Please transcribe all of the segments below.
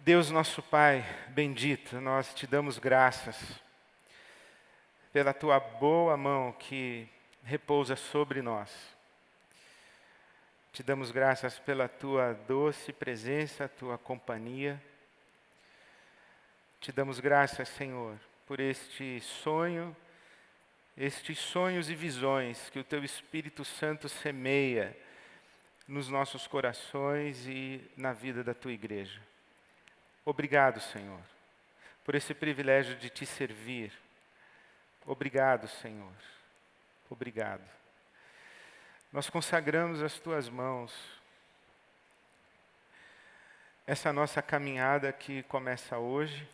Deus nosso Pai bendito, nós te damos graças pela tua boa mão que repousa sobre nós. Te damos graças pela tua doce presença, tua companhia. Te damos graças, Senhor, por estes sonhos e visões que o teu Espírito Santo semeia nos nossos corações e na vida da tua igreja. Obrigado, Senhor, por esse privilégio de te servir. Obrigado, Senhor. Obrigado. Nós consagramos as tuas mãos essa nossa caminhada que começa hoje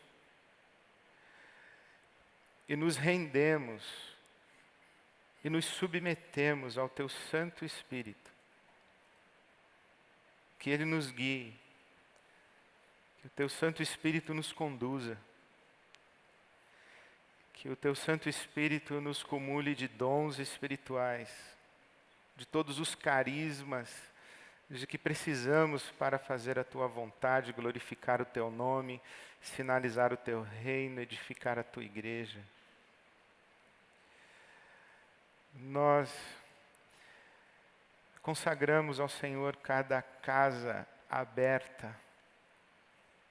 e nos rendemos e nos submetemos ao teu Santo Espírito. Que ele nos guie, que o teu Santo Espírito nos conduza, que o teu Santo Espírito nos cumule de dons espirituais, de todos os carismas de que precisamos para fazer a tua vontade, glorificar o teu nome, sinalizar o teu reino, edificar a tua igreja. Nós consagramos ao Senhor cada casa aberta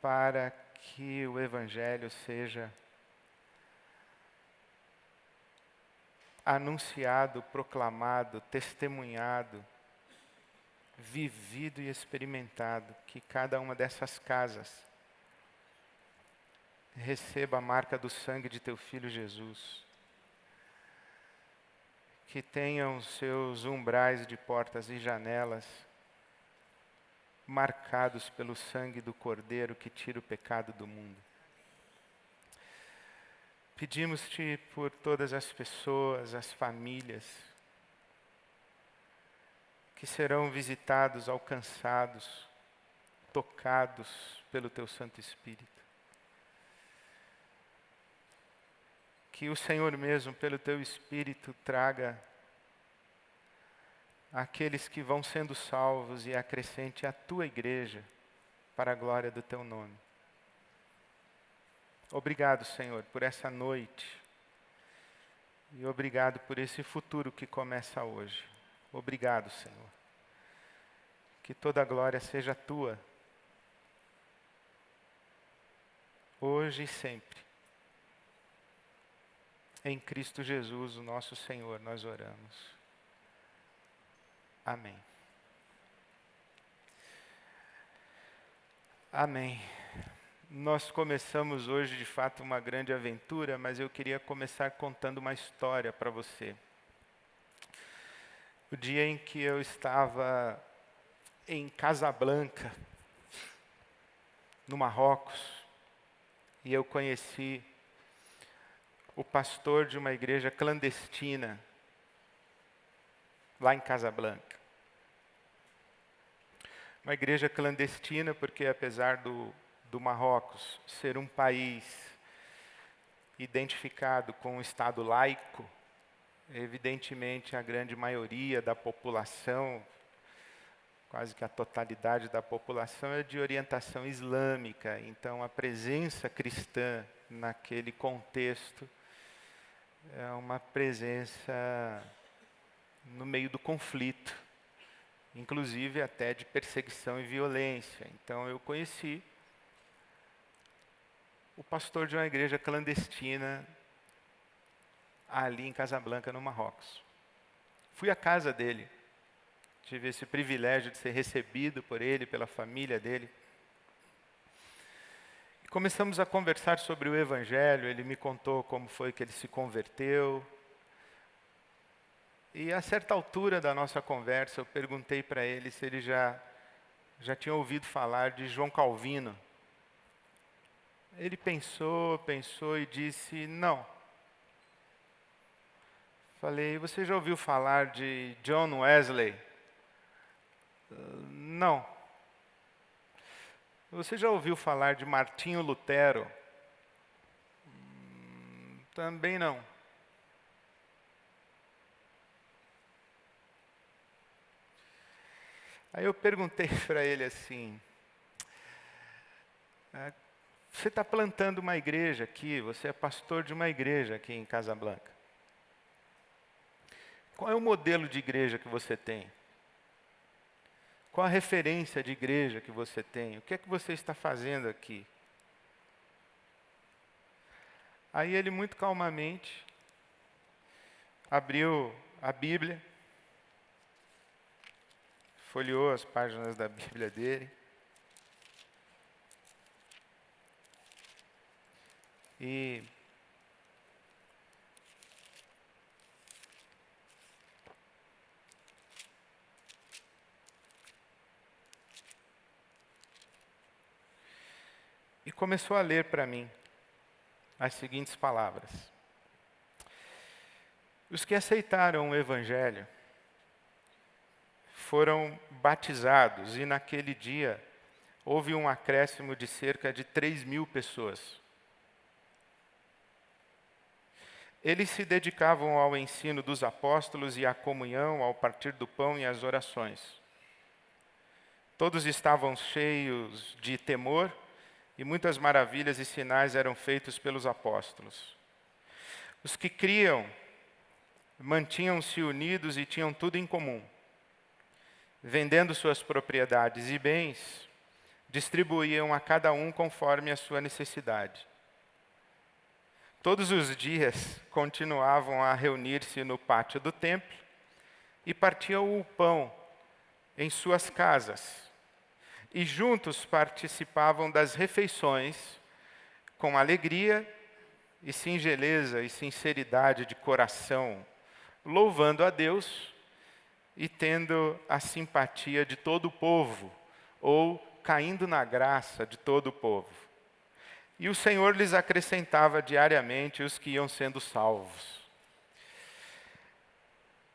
para que o Evangelho seja anunciado, proclamado, testemunhado, vivido e experimentado. Que cada uma dessas casas receba a marca do sangue de teu Filho Jesus. Que tenham seus umbrais de portas e janelas marcados pelo sangue do Cordeiro que tira o pecado do mundo. Pedimos-te por todas as pessoas, as famílias, que serão visitados, alcançados, tocados pelo teu Santo Espírito. Que o Senhor mesmo, pelo teu Espírito, traga aqueles que vão sendo salvos e acrescente a tua igreja para a glória do teu nome. Obrigado, Senhor, por essa noite. E obrigado por esse futuro que começa hoje. Obrigado, Senhor. Que toda a glória seja tua, hoje e sempre. Em Cristo Jesus, o nosso Senhor, nós oramos. Amém. Amém. Nós começamos hoje, de fato, uma grande aventura, mas eu queria começar contando uma história para você. O dia em que eu estava em Casablanca, no Marrocos, e eu conheci o pastor de uma igreja clandestina, lá em Casablanca. Uma igreja clandestina porque, apesar do Marrocos ser um país identificado com um Estado laico, evidentemente a grande maioria da população, quase que a totalidade da população, é de orientação islâmica. Então a presença cristã naquele contexto é uma presença no meio do conflito, inclusive até de perseguição e violência. Então eu conheci o pastor de uma igreja clandestina ali em Casablanca, no Marrocos. Fui à casa dele, tive esse privilégio de ser recebido por ele, pela família dele. E começamos a conversar sobre o Evangelho, ele me contou como foi que ele se converteu. E a certa altura da nossa conversa, eu perguntei para ele se ele já tinha ouvido falar de João Calvino. Ele pensou e disse, não. Falei, você já ouviu falar de John Wesley? Não. Você já ouviu falar de Martinho Lutero? Também não. Aí eu perguntei para ele assim, Você está plantando uma igreja aqui, você é pastor de uma igreja aqui em Casablanca. Qual é o modelo de igreja que você tem? Qual a referência de igreja que você tem? O que é que você está fazendo aqui? Aí ele muito calmamente abriu a Bíblia, folheou as páginas da Bíblia dele e começou a ler para mim as seguintes palavras. Os que aceitaram o Evangelho foram batizados e naquele dia houve um acréscimo de cerca de 3.000 pessoas. Eles se dedicavam ao ensino dos apóstolos e à comunhão, ao partir do pão e às orações. Todos estavam cheios de temor e muitas maravilhas e sinais eram feitos pelos apóstolos. Os que criam mantinham-se unidos e tinham tudo em comum. Vendendo suas propriedades e bens, distribuíam a cada um conforme a sua necessidade. Todos os dias continuavam a reunir-se no pátio do templo e partiam o pão em suas casas. E juntos participavam das refeições com alegria e singeleza e sinceridade de coração, louvando a Deus e tendo a simpatia de todo o povo, ou caindo na graça de todo o povo. E o Senhor lhes acrescentava diariamente os que iam sendo salvos.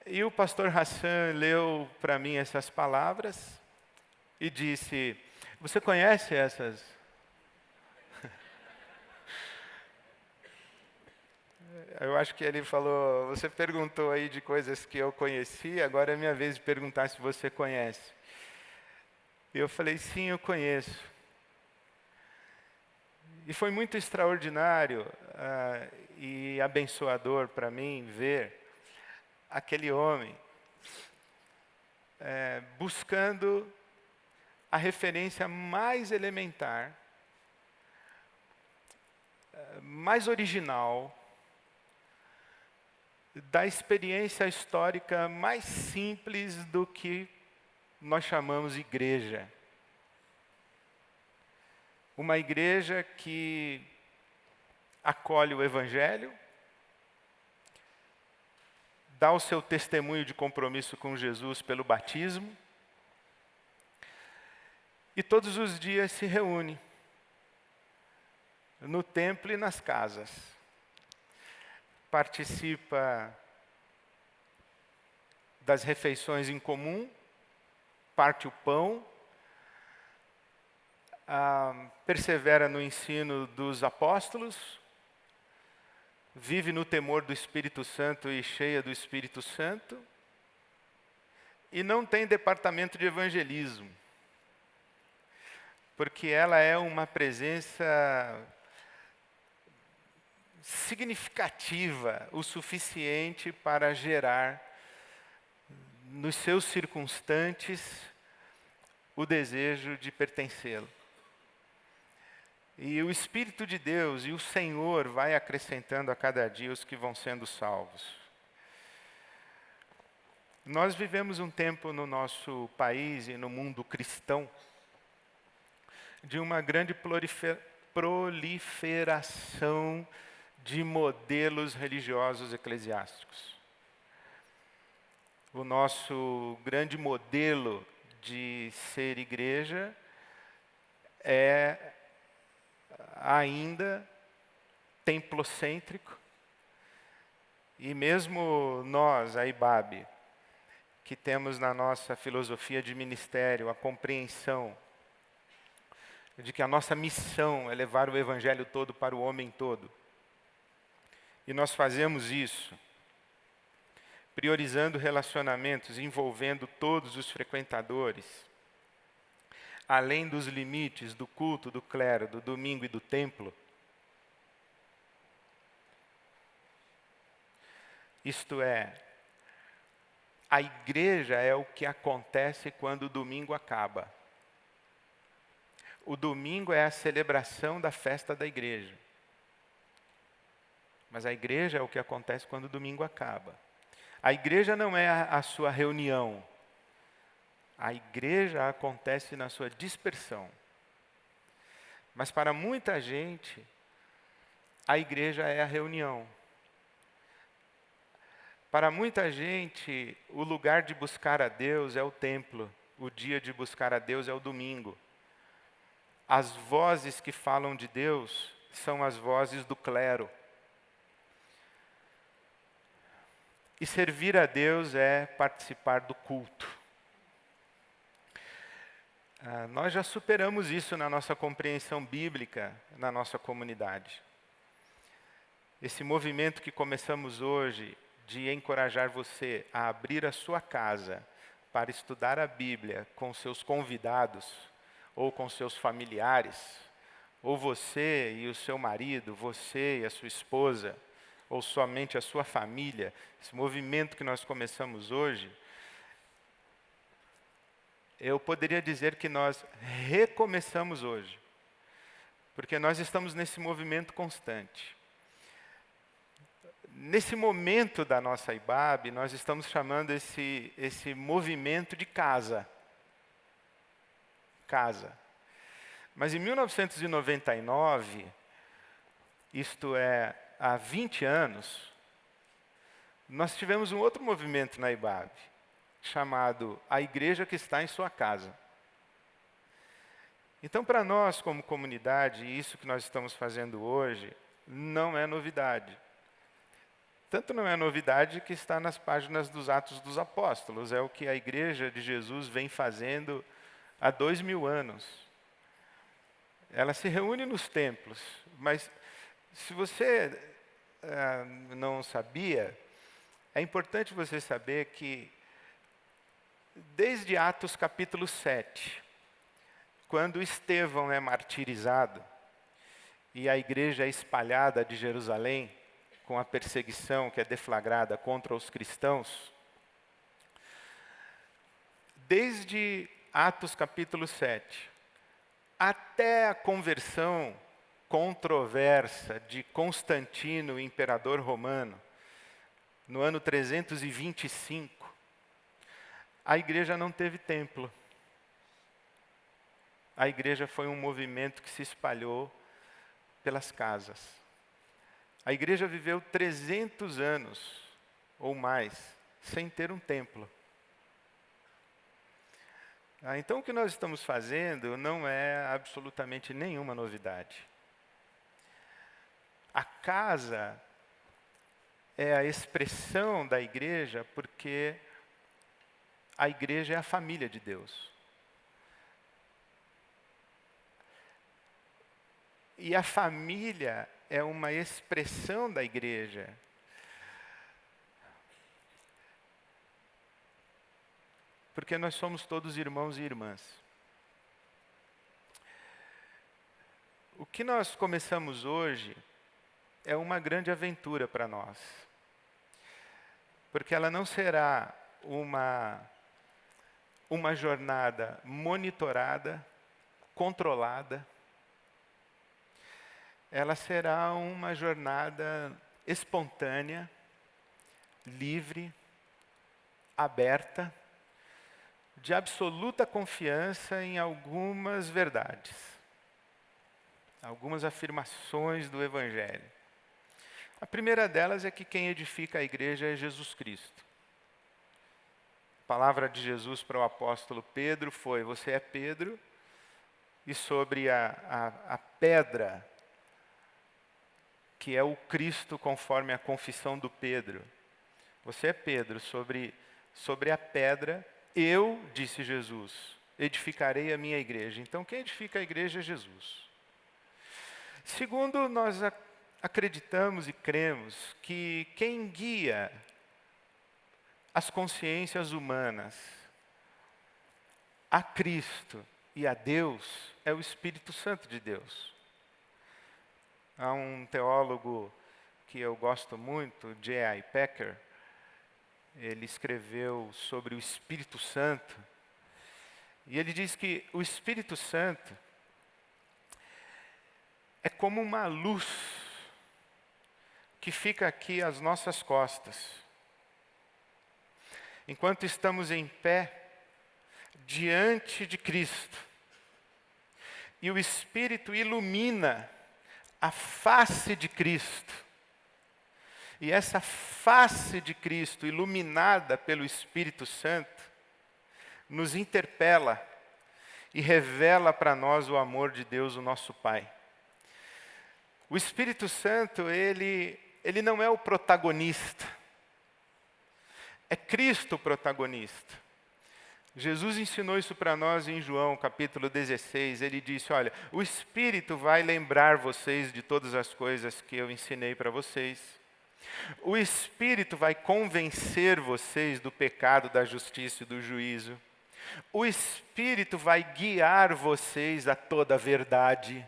E o pastor Hassan leu para mim essas palavras e disse: você conhece essas? Eu acho que ele falou, você perguntou aí de coisas que eu conheci, agora é minha vez de perguntar se você conhece. E eu falei, sim, eu conheço. E foi muito extraordinário e abençoador para mim ver aquele homem buscando a referência mais elementar, mais original, da experiência histórica mais simples do que nós chamamos igreja. Uma igreja que acolhe o Evangelho, dá o seu testemunho de compromisso com Jesus pelo batismo, e todos os dias se reúne no templo e nas casas. Participa das refeições em comum, parte o pão, persevera no ensino dos apóstolos, vive no temor do Espírito Santo e cheia do Espírito Santo, e não tem departamento de evangelismo, porque ela é uma presença significativa o suficiente para gerar nos seus circunstantes o desejo de pertencê-lo. E o Espírito de Deus e o Senhor vai acrescentando a cada dia os que vão sendo salvos. Nós vivemos um tempo no nosso país e no mundo cristão de uma grande proliferação de modelos religiosos eclesiásticos. O nosso grande modelo de ser igreja é ainda templocêntrico, e mesmo nós, a IBAB, que temos na nossa filosofia de ministério a compreensão de que a nossa missão é levar o Evangelho todo para o homem todo. E nós fazemos isso, priorizando relacionamentos, envolvendo todos os frequentadores. além dos limites do culto, do clero, do domingo e do templo? Isto é, a igreja é o que acontece quando o domingo acaba. O domingo é a celebração da festa da igreja. Mas a igreja é o que acontece quando o domingo acaba. A igreja não é a sua reunião. A igreja acontece na sua dispersão. Mas para muita gente, a igreja é a reunião. Para muita gente, o lugar de buscar a Deus é o templo. O dia de buscar a Deus é o domingo. As vozes que falam de Deus são as vozes do clero. E servir a Deus é participar do culto. Nós já superamos isso na nossa compreensão bíblica, na nossa comunidade. Esse movimento que começamos hoje, de encorajar você a abrir a sua casa para estudar a Bíblia com seus convidados, ou com seus familiares, ou você e o seu marido, você e a sua esposa, ou somente a sua família, esse movimento que nós começamos hoje, eu poderia dizer que nós recomeçamos hoje, porque nós estamos nesse movimento constante. Nesse momento da nossa IBAB, nós estamos chamando esse movimento de casa. Casa. Mas em 1999, isto é, há 20 anos, nós tivemos um outro movimento na IBAB, chamado A Igreja que Está em Sua Casa. Então, para nós, como comunidade, isso que nós estamos fazendo hoje, não é novidade. Tanto não é novidade que está nas páginas dos Atos dos Apóstolos, é o que a Igreja de Jesus vem fazendo há 2000 anos. Ela se reúne nos templos, mas se você não sabia, é importante você saber que desde Atos capítulo 7, quando Estevão é martirizado e a igreja é espalhada de Jerusalém, com a perseguição que é deflagrada contra os cristãos, desde Atos capítulo 7, até a conversão controversa de Constantino, imperador romano, no ano 325, a igreja não teve templo. A igreja foi um movimento que se espalhou pelas casas. A igreja viveu 300 anos ou mais sem ter um templo. Então o que nós estamos fazendo não é absolutamente nenhuma novidade. A casa é a expressão da igreja porque a igreja é a família de Deus. E a família é uma expressão da igreja. Porque nós somos todos irmãos e irmãs. O que nós começamos hoje é uma grande aventura para nós. Porque ela não será uma jornada monitorada, controlada. Ela será uma jornada espontânea, livre, aberta, de absoluta confiança em algumas verdades, algumas afirmações do Evangelho. A primeira delas é que quem edifica a igreja é Jesus Cristo. A palavra de Jesus para o apóstolo Pedro foi: você é Pedro, e sobre a pedra, que é o Cristo conforme a confissão do Pedro. Você é Pedro, sobre a pedra, eu, disse Jesus, edificarei a minha igreja. Então, quem edifica a igreja é Jesus. Segundo, nós acreditamos e cremos que quem guia as consciências humanas a Cristo e a Deus é o Espírito Santo de Deus. Há um teólogo que eu gosto muito, J.I. Packer, ele escreveu sobre o Espírito Santo, e ele diz que o Espírito Santo é como uma luz que fica aqui às nossas costas. Enquanto estamos em pé diante de Cristo, e o Espírito ilumina a face de Cristo, e essa face de Cristo, iluminada pelo Espírito Santo, nos interpela e revela para nós o amor de Deus, o nosso Pai. O Espírito Santo, ele não é o protagonista, é Cristo o protagonista. Jesus ensinou isso para nós em João, capítulo 16. Ele disse, olha, o Espírito vai lembrar vocês de todas as coisas que eu ensinei para vocês. O Espírito vai convencer vocês do pecado, da justiça e do juízo. O Espírito vai guiar vocês a toda a verdade.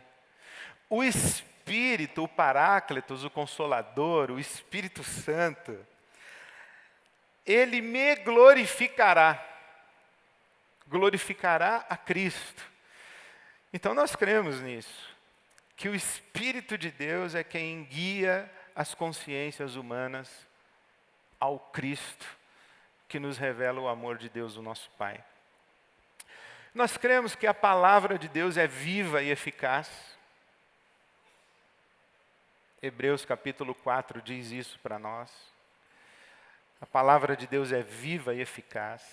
O Espírito, o Paráclitos, o Consolador, o Espírito Santo, ele me glorificará a Cristo. Então nós cremos nisso, que o Espírito de Deus é quem guia as consciências humanas ao Cristo, que nos revela o amor de Deus, o nosso Pai. Nós cremos que a palavra de Deus é viva e eficaz. Hebreus capítulo 4 diz isso para nós. A palavra de Deus é viva e eficaz.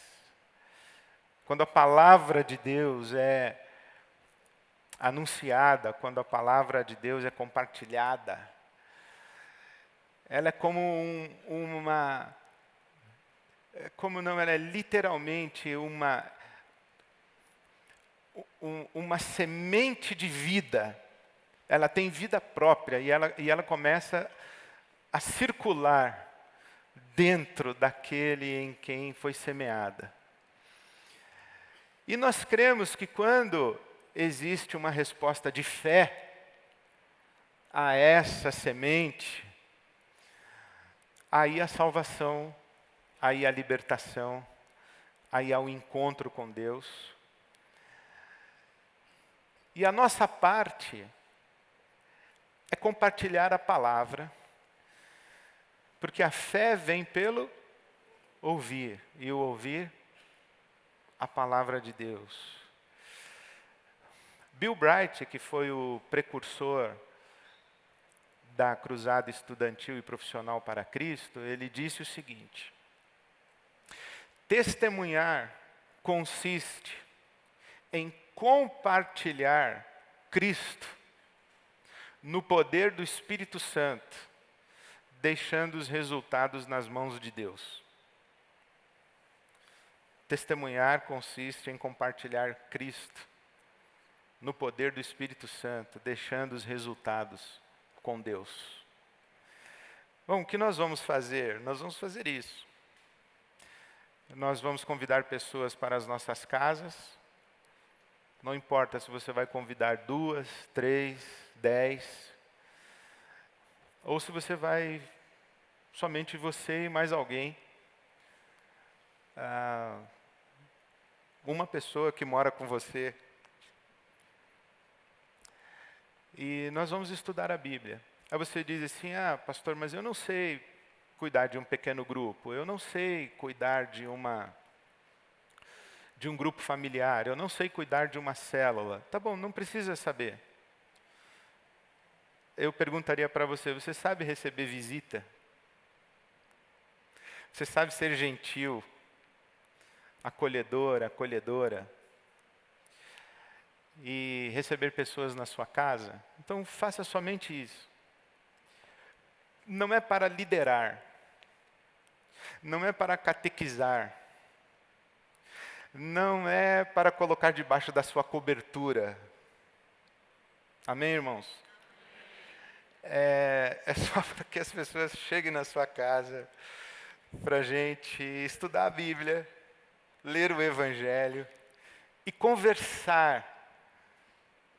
Quando a palavra de Deus é anunciada, quando a palavra de Deus é compartilhada, ela é como ela é literalmente uma semente de vida. Ela tem vida própria e ela começa a circular dentro daquele em quem foi semeada. E nós cremos que quando existe uma resposta de fé a essa semente, aí a salvação, aí a libertação, aí há o encontro com Deus. E a nossa parte é compartilhar a palavra, porque a fé vem pelo ouvir, e o ouvir a palavra de Deus. Bill Bright, que foi o precursor da cruzada estudantil e profissional para Cristo, ele disse o seguinte: testemunhar consiste em compartilhar Cristo no poder do Espírito Santo, deixando os resultados nas mãos de Deus. Testemunhar consiste em compartilhar Cristo no poder do Espírito Santo, deixando os resultados com Deus. Bom, o que nós vamos fazer? Nós vamos fazer isso. Nós vamos convidar pessoas para as nossas casas. Não importa se você vai convidar 2, 3, 10, ou se você vai somente você e mais alguém. Uma pessoa que mora com você. E nós vamos estudar a Bíblia. Aí você diz assim, pastor, mas eu não sei cuidar de um pequeno grupo, eu não sei cuidar de um grupo familiar, eu não sei cuidar de uma célula. Tá bom, não precisa saber. Eu perguntaria para você, você sabe receber visita? Você sabe ser gentil, acolhedora, e receber pessoas na sua casa? Então faça somente isso. Não é para liderar, não é para catequizar, não é para colocar debaixo da sua cobertura. Amém, irmãos? É só para que as pessoas cheguem na sua casa, para a gente estudar a Bíblia, ler o Evangelho e conversar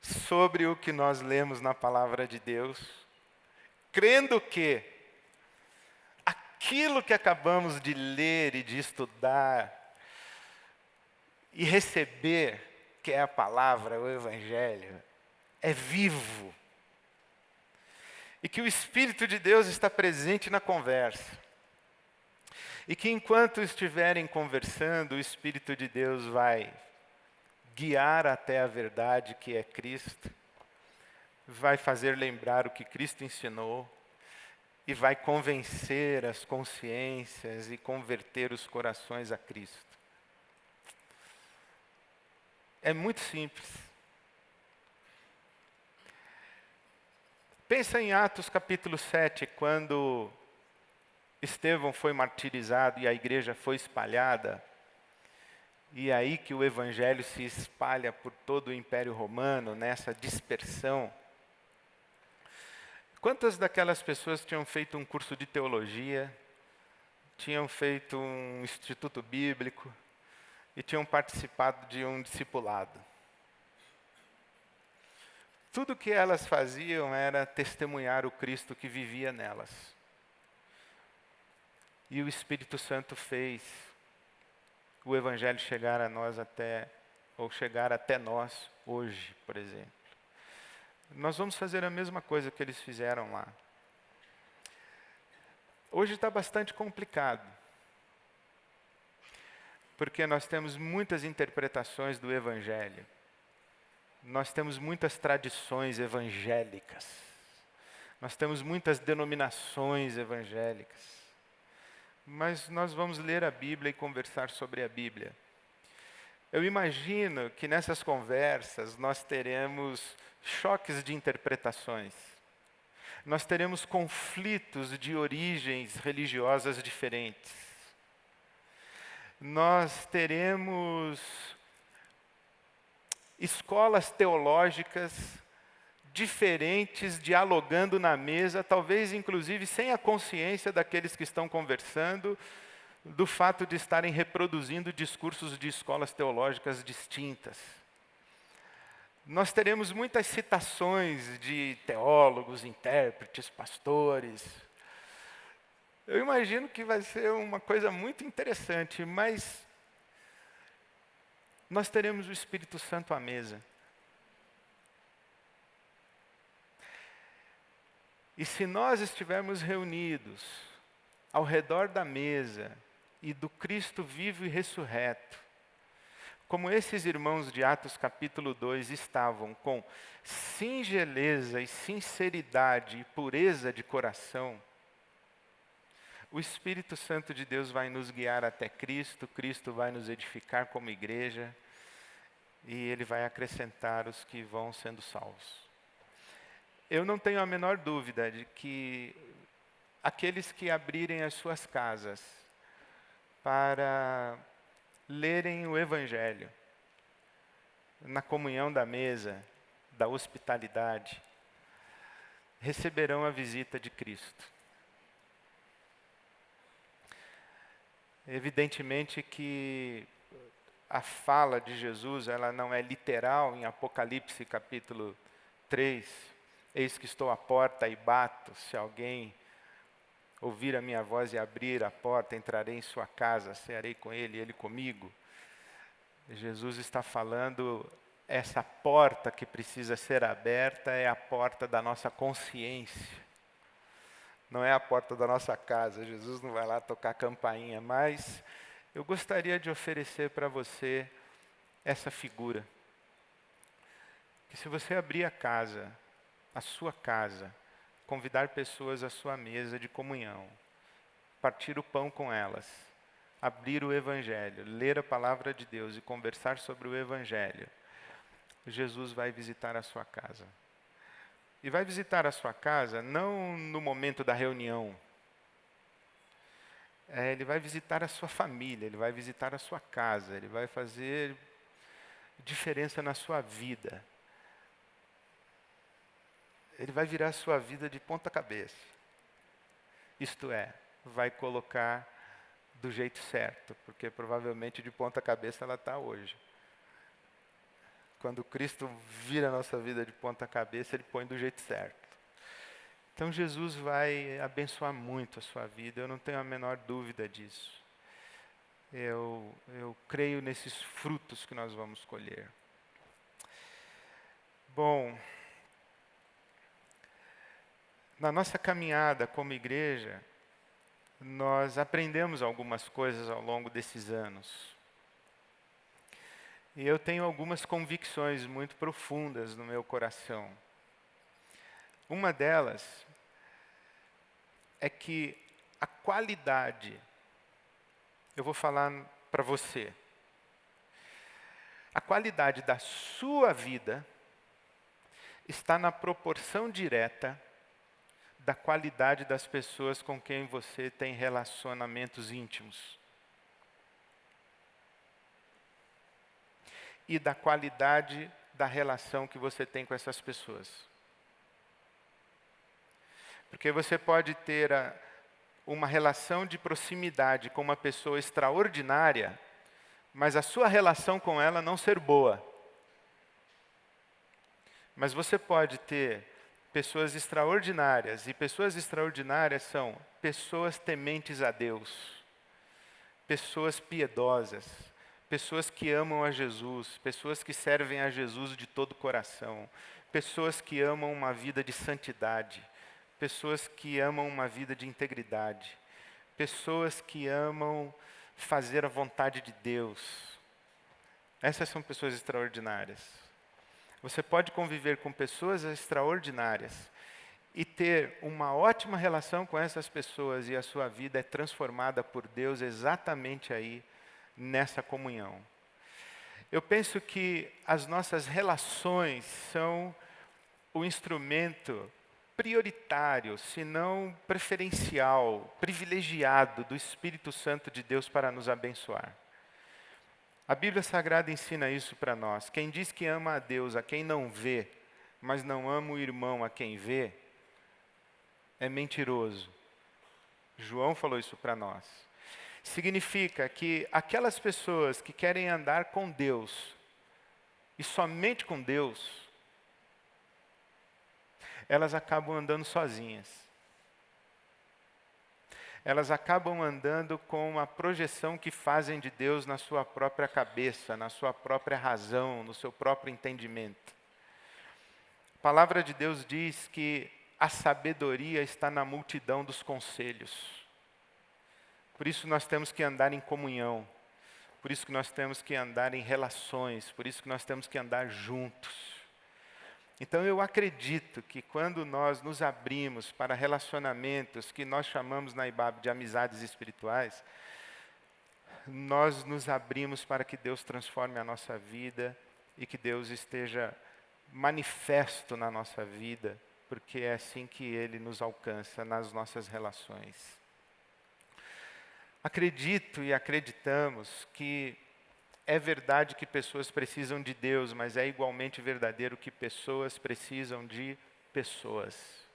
sobre o que nós lemos na palavra de Deus, crendo que aquilo que acabamos de ler e de estudar e receber, que é a palavra, o Evangelho, é vivo. E que o Espírito de Deus está presente na conversa. E que enquanto estiverem conversando, o Espírito de Deus vai guiar até a verdade que é Cristo, vai fazer lembrar o que Cristo ensinou, e vai convencer as consciências e converter os corações a Cristo. É muito simples. Pensa em Atos capítulo 7, quando Estevão foi martirizado e a igreja foi espalhada, e aí que o evangelho se espalha por todo o Império Romano, nessa dispersão. Quantas daquelas pessoas tinham feito um curso de teologia, tinham feito um instituto bíblico e tinham participado de um discipulado? Tudo que elas faziam era testemunhar o Cristo que vivia nelas. E o Espírito Santo fez o Evangelho chegar a nós chegar até nós hoje, por exemplo. Nós vamos fazer a mesma coisa que eles fizeram lá. Hoje está bastante complicado, porque nós temos muitas interpretações do Evangelho. Nós temos muitas tradições evangélicas. Nós temos muitas denominações evangélicas. Mas nós vamos ler a Bíblia e conversar sobre a Bíblia. Eu imagino que nessas conversas nós teremos choques de interpretações. Nós teremos conflitos de origens religiosas diferentes. Nós teremos escolas teológicas diferentes dialogando na mesa, talvez inclusive sem a consciência daqueles que estão conversando, do fato de estarem reproduzindo discursos de escolas teológicas distintas. Nós teremos muitas citações de teólogos, intérpretes, pastores. Eu imagino que vai ser uma coisa muito interessante, mas nós teremos o Espírito Santo à mesa. E se nós estivermos reunidos ao redor da mesa e do Cristo vivo e ressurreto, como esses irmãos de Atos capítulo 2 estavam com singeleza e sinceridade e pureza de coração, o Espírito Santo de Deus vai nos guiar até Cristo, Cristo vai nos edificar como igreja e Ele vai acrescentar os que vão sendo salvos. Eu não tenho a menor dúvida de que aqueles que abrirem as suas casas para lerem o Evangelho, na comunhão da mesa, da hospitalidade, receberão a visita de Cristo. Evidentemente que a fala de Jesus, ela não é literal em Apocalipse capítulo 3, eis que estou à porta e bato, se alguém ouvir a minha voz e abrir a porta, entrarei em sua casa, cearei com ele e ele comigo. Jesus está falando, essa porta que precisa ser aberta é a porta da nossa consciência. Não é a porta da nossa casa, Jesus não vai lá tocar campainha, mas eu gostaria de oferecer para você essa figura. Que se você abrir a sua casa, convidar pessoas à sua mesa de comunhão, partir o pão com elas, abrir o Evangelho, ler a palavra de Deus e conversar sobre o Evangelho, Jesus vai visitar a sua casa. E vai visitar a sua casa não no momento da reunião. Ele vai visitar a sua família, ele vai visitar a sua casa, ele vai fazer diferença na sua vida. Ele vai virar a sua vida de ponta cabeça. Isto é, vai colocar do jeito certo, porque provavelmente de ponta cabeça ela está hoje. quando Cristo vira a nossa vida de ponta cabeça, Ele põe do jeito certo. Então Jesus vai abençoar muito a sua vida, eu não tenho a menor dúvida disso. Eu creio nesses frutos que nós vamos colher. Bom, na nossa caminhada como igreja, nós aprendemos algumas coisas ao longo desses anos. E eu tenho algumas convicções muito profundas no meu coração. Uma delas é que a qualidade, eu vou falar para você, a qualidade da sua vida está na proporção direta da qualidade das pessoas com quem você tem relacionamentos íntimos. E da qualidade da relação que você tem com essas pessoas. Porque você pode ter uma relação de proximidade com uma pessoa extraordinária, mas a sua relação com ela não ser boa. Mas você pode ter pessoas extraordinárias, e pessoas extraordinárias são pessoas tementes a Deus, pessoas piedosas, pessoas que amam a Jesus, pessoas que servem a Jesus de todo o coração, pessoas que amam uma vida de santidade, pessoas que amam uma vida de integridade, pessoas que amam fazer a vontade de Deus. Essas são pessoas extraordinárias. Você pode conviver com pessoas extraordinárias e ter uma ótima relação com essas pessoas, e a sua vida é transformada por Deus exatamente aí, nessa comunhão. Eu penso que as nossas relações são o instrumento prioritário, se não preferencial, privilegiado do Espírito Santo de Deus para nos abençoar. A Bíblia Sagrada ensina isso para nós. Quem diz que ama a Deus a quem não vê, mas não ama o irmão a quem vê, é mentiroso. João falou isso para nós. Significa que aquelas pessoas que querem andar com Deus, e somente com Deus, elas acabam andando sozinhas. Elas acabam andando com uma projeção que fazem de Deus na sua própria cabeça, na sua própria razão, no seu próprio entendimento. A palavra de Deus diz que a sabedoria está na multidão dos conselhos. Por isso nós temos que andar em comunhão, por isso que nós temos que andar em relações, por isso que nós temos que andar juntos. Então eu acredito que quando nós nos abrimos para relacionamentos que nós chamamos na IBAB de amizades espirituais, nós nos abrimos para que Deus transforme a nossa vida e que Deus esteja manifesto na nossa vida, porque é assim que Ele nos alcança nas nossas relações. Acredito e acreditamos que é verdade que pessoas precisam de Deus, mas é igualmente verdadeiro que pessoas precisam de pessoas.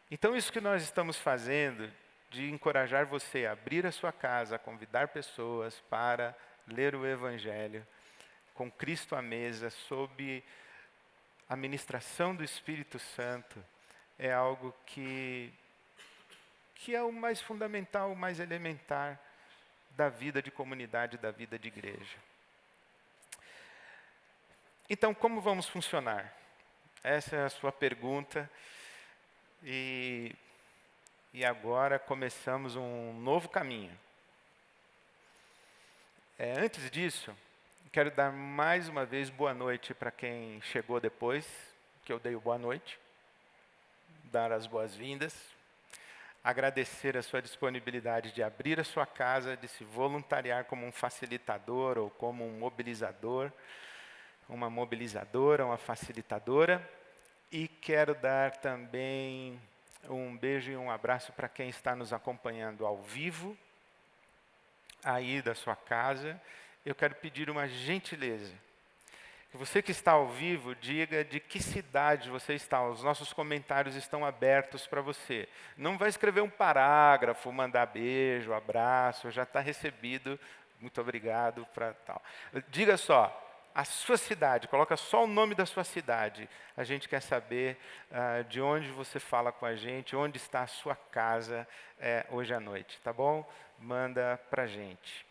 Então isso que nós estamos fazendo, de encorajar você a abrir a sua casa, a convidar pessoas para ler o Evangelho, com Cristo à mesa, sob a ministração do Espírito Santo, é algo que é o mais fundamental, o mais elementar da vida de comunidade, da vida de igreja. Então, como vamos funcionar? Essa é a sua pergunta. E agora começamos um novo caminho. Antes disso, quero dar mais uma vez boa noite para quem chegou depois, que eu dei o boa noite. Dar as boas-vindas. Agradecer a sua disponibilidade de abrir a sua casa, de se voluntariar como um facilitador ou como um mobilizador, uma mobilizadora, uma facilitadora. E quero dar também um beijo e um abraço para quem está nos acompanhando ao vivo, aí da sua casa. Eu quero pedir uma gentileza. Você que está ao vivo, diga de que cidade você está. Os nossos comentários estão abertos para você. Não vai escrever um parágrafo, mandar beijo, abraço, já está recebido. Muito obrigado para tal. Diga só, a sua cidade, coloca só o nome da sua cidade. A gente quer saber de onde você fala com a gente, onde está a sua casa hoje à noite, tá bom? Manda para a gente.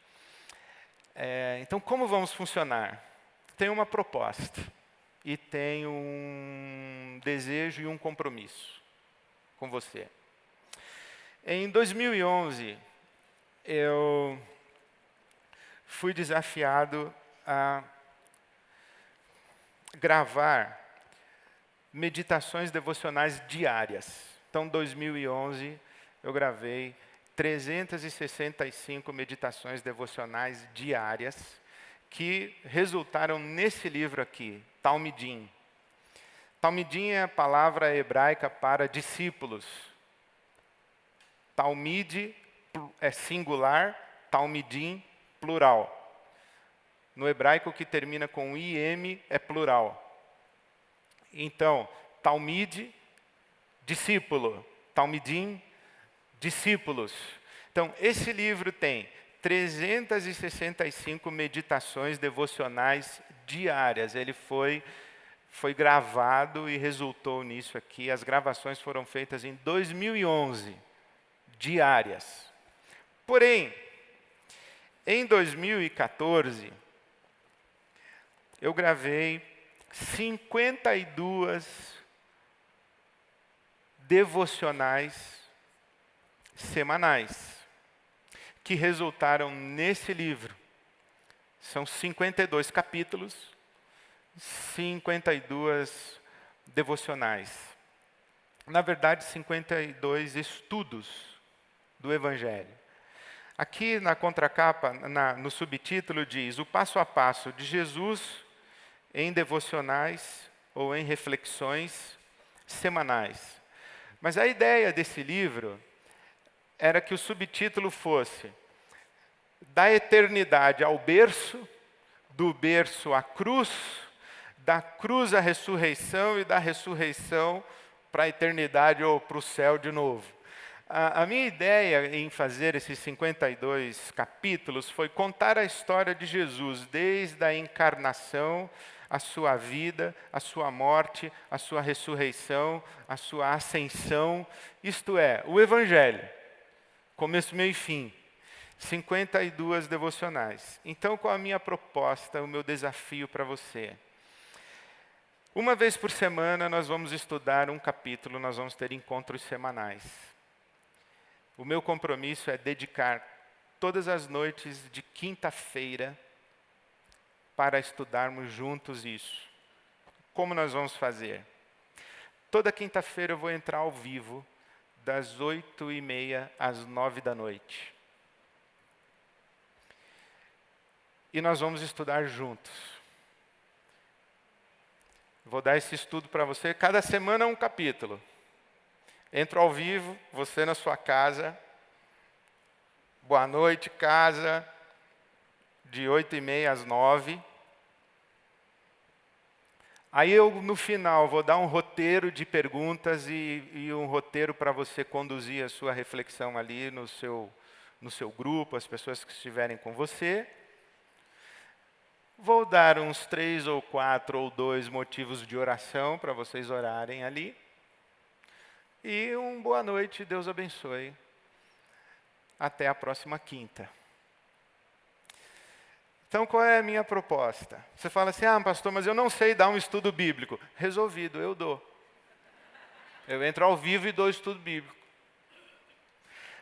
Então, como vamos funcionar? Tem uma proposta e tem um desejo e um compromisso com você. Em 2011, eu fui desafiado a gravar meditações devocionais diárias. Então, em 2011, eu gravei 365 meditações devocionais diárias que resultaram nesse livro aqui, Talmidim. Talmidim é a palavra hebraica para discípulos. Talmid é singular, Talmidim, plural. No hebraico, que termina com im é plural. Então, Talmid, discípulo. Talmidim, discípulos. Então, esse livro tem 365 meditações devocionais diárias. Ele foi gravado e resultou nisso aqui. As gravações foram feitas em 2011, diárias. Porém, em 2014, eu gravei 52 devocionais semanais, que resultaram nesse livro. São 52 capítulos, 52 devocionais. Na verdade, 52 estudos do Evangelho. Aqui na contracapa, no subtítulo, diz: o passo a passo de Jesus em devocionais ou em reflexões semanais. Mas a ideia desse livro era que o subtítulo fosse da eternidade ao berço, do berço à cruz, da cruz à ressurreição e da ressurreição para a eternidade ou para o céu de novo. A minha ideia em fazer esses 52 capítulos foi contar a história de Jesus, desde a encarnação, a sua vida, a sua morte, a sua ressurreição, a sua ascensão, isto é, o Evangelho, começo, meio e fim. 52 devocionais. Então, qual a minha proposta, o meu desafio para você? Uma vez por semana, nós vamos estudar um capítulo, nós vamos ter encontros semanais. O meu compromisso é dedicar todas as noites de quinta-feira para estudarmos juntos isso. Como nós vamos fazer? Toda quinta-feira eu vou entrar ao vivo, das 8h30 às 9 da noite. E nós vamos estudar juntos. Vou dar esse estudo para você, cada semana um capítulo. Entro ao vivo, você na sua casa. Boa noite, casa. De 8h30 às 9h. Aí eu, no final, vou dar um roteiro de perguntas e um roteiro para você conduzir a sua reflexão ali no seu grupo, as pessoas que estiverem com você. Vou dar uns 3 ou 4 ou 2 motivos de oração para vocês orarem ali. E boa noite, Deus abençoe. Até a próxima quinta. Então, qual é a minha proposta? Você fala assim, pastor, mas eu não sei dar um estudo bíblico. Resolvido, eu dou. Eu entro ao vivo e dou estudo bíblico.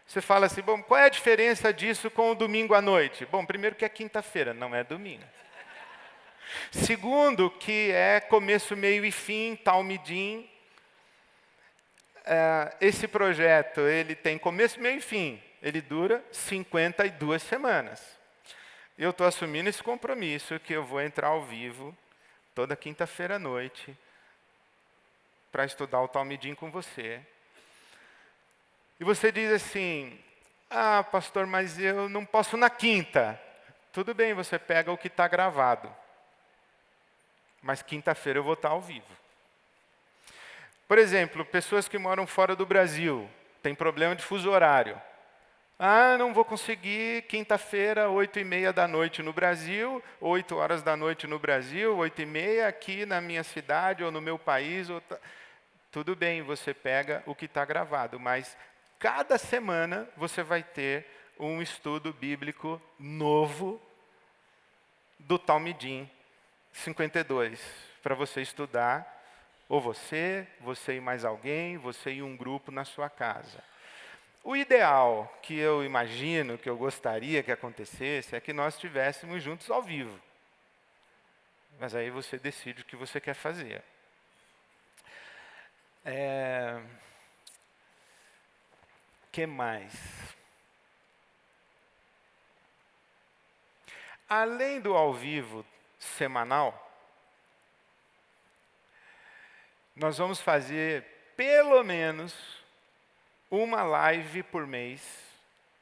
Você fala assim, bom, qual é a diferença disso com o domingo à noite? Bom, primeiro que é quinta-feira, não é domingo. Segundo, que é começo, meio e fim, Talmidim. Esse projeto, ele tem começo, meio e fim. Ele dura 52 semanas. Eu estou assumindo esse compromisso que eu vou entrar ao vivo toda quinta-feira à noite para estudar o Talmidim com você. E você diz assim, pastor, mas eu não posso na quinta. Tudo bem, você pega o que está gravado. Mas quinta-feira eu vou estar ao vivo. Por exemplo, pessoas que moram fora do Brasil, têm problema de fuso horário. Ah, não vou conseguir quinta-feira, 8h30 da noite no Brasil, 8 horas da noite no Brasil, 8h30 aqui na minha cidade ou no meu país. Tudo bem, você pega o que está gravado, mas cada semana você vai ter um estudo bíblico novo do Talmidim 52, para você estudar, ou você e mais alguém, você e um grupo na sua casa. O ideal que eu imagino, que eu gostaria que acontecesse, é que nós estivéssemos juntos ao vivo. Mas aí você decide o que você quer fazer. Que mais? Além do ao vivo semanal, nós vamos fazer pelo menos uma live por mês,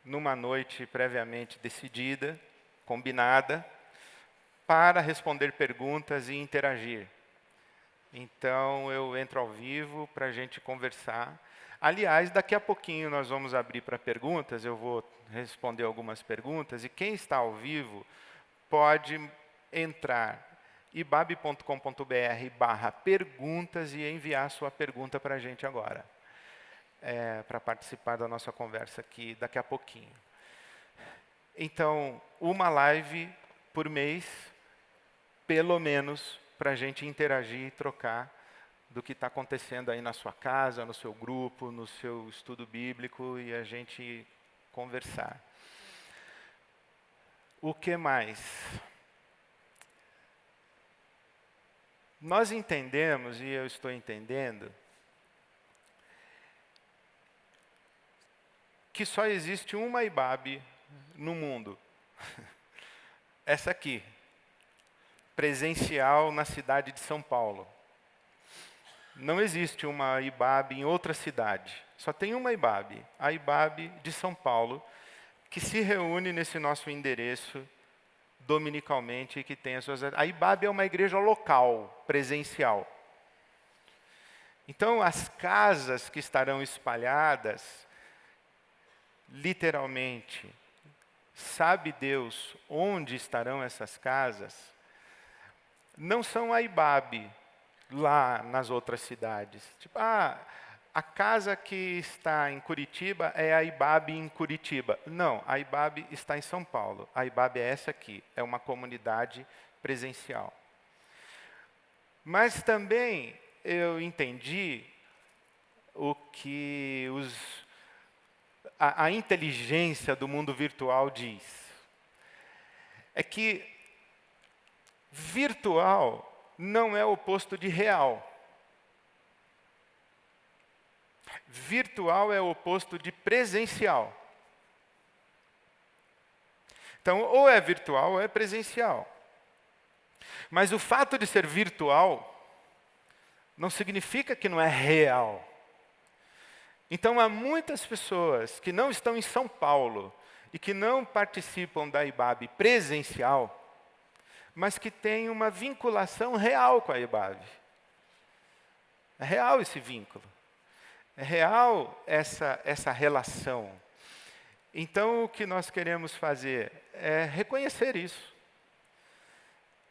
numa noite previamente decidida, combinada, para responder perguntas e interagir. Então, eu entro ao vivo para a gente conversar. Aliás, daqui a pouquinho nós vamos abrir para perguntas, eu vou responder algumas perguntas, e quem está ao vivo pode entrar ibabe.com.br/perguntas e enviar sua pergunta para a gente agora, para participar da nossa conversa aqui daqui a pouquinho. Então, uma live por mês, pelo menos, para a gente interagir e trocar do que está acontecendo aí na sua casa, no seu grupo, no seu estudo bíblico, e a gente conversar. O que mais? Nós entendemos, e eu estou entendendo, que só existe uma IBAB no mundo. Essa aqui, presencial na cidade de São Paulo. Não existe uma IBAB em outra cidade. Só tem uma IBAB, a IBAB de São Paulo, que se reúne nesse nosso endereço dominicalmente e que tem as suas... A IBAB é uma igreja local, presencial. Então, as casas que estarão espalhadas, literalmente, sabe Deus onde estarão essas casas, não são a IBAB lá nas outras cidades. Tipo, a casa que está em Curitiba é a IBAB em Curitiba. Não, a IBAB está em São Paulo. A IBAB é essa aqui, é uma comunidade presencial. Mas também eu entendi o que a inteligência do mundo virtual diz. É que virtual não é o oposto de real. Virtual é o oposto de presencial. Então, ou é virtual ou é presencial. Mas o fato de ser virtual não significa que não é real. Então, há muitas pessoas que não estão em São Paulo e que não participam da IBAB presencial, mas que têm uma vinculação real com a IBAB. É real esse vínculo. É real essa relação. Então, o que nós queremos fazer é reconhecer isso.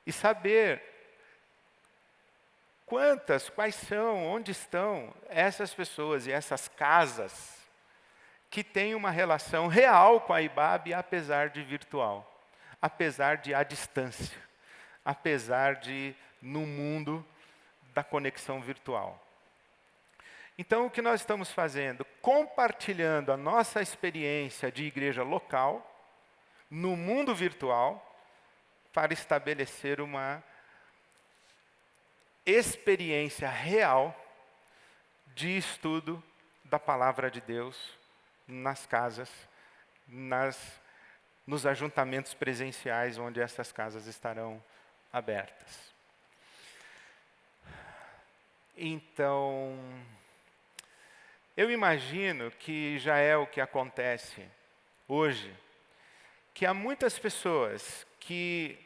E saber quais são, onde estão essas pessoas e essas casas que têm uma relação real com a IBAB, apesar de virtual, apesar de à distância, apesar de no mundo da conexão virtual. Então, o que nós estamos fazendo? Compartilhando a nossa experiência de igreja local no mundo virtual para estabelecer uma experiência real de estudo da palavra de Deus nas casas, nos ajuntamentos presenciais onde essas casas estarão abertas. Então, eu imagino que já é o que acontece hoje, que há muitas pessoas que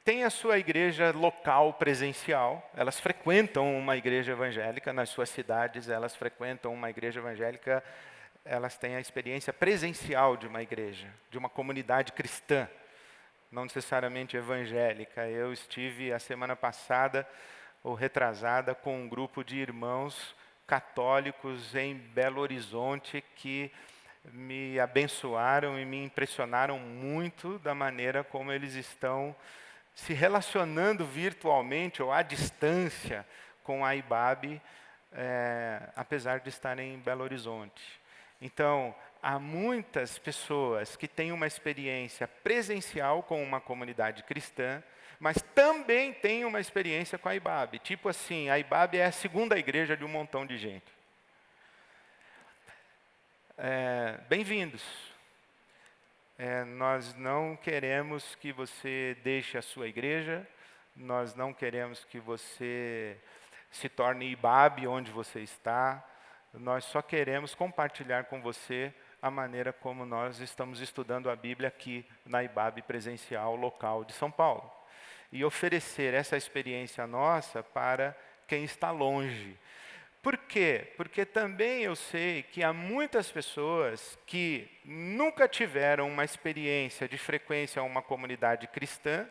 têm a sua igreja local presencial, elas frequentam uma igreja evangélica nas suas cidades, elas frequentam uma igreja evangélica elas têm a experiência presencial de uma igreja, de uma comunidade cristã, não necessariamente evangélica. Eu estive a semana passada, ou retrasada, com um grupo de irmãos católicos em Belo Horizonte que me abençoaram e me impressionaram muito da maneira como eles estão se relacionando virtualmente ou à distância com a IBAB, apesar de estarem em Belo Horizonte. Então, há muitas pessoas que têm uma experiência presencial com uma comunidade cristã, mas também têm uma experiência com a IBAB. Tipo assim, a IBAB é a segunda igreja de um montão de gente. Bem-vindos. Nós não queremos que você deixe a sua igreja, nós não queremos que você se torne IBAB onde você está, nós só queremos compartilhar com você a maneira como nós estamos estudando a Bíblia aqui na IBAB presencial local de São Paulo. E oferecer essa experiência nossa para quem está longe. Por quê? Porque também eu sei que há muitas pessoas que nunca tiveram uma experiência de frequência a uma comunidade cristã,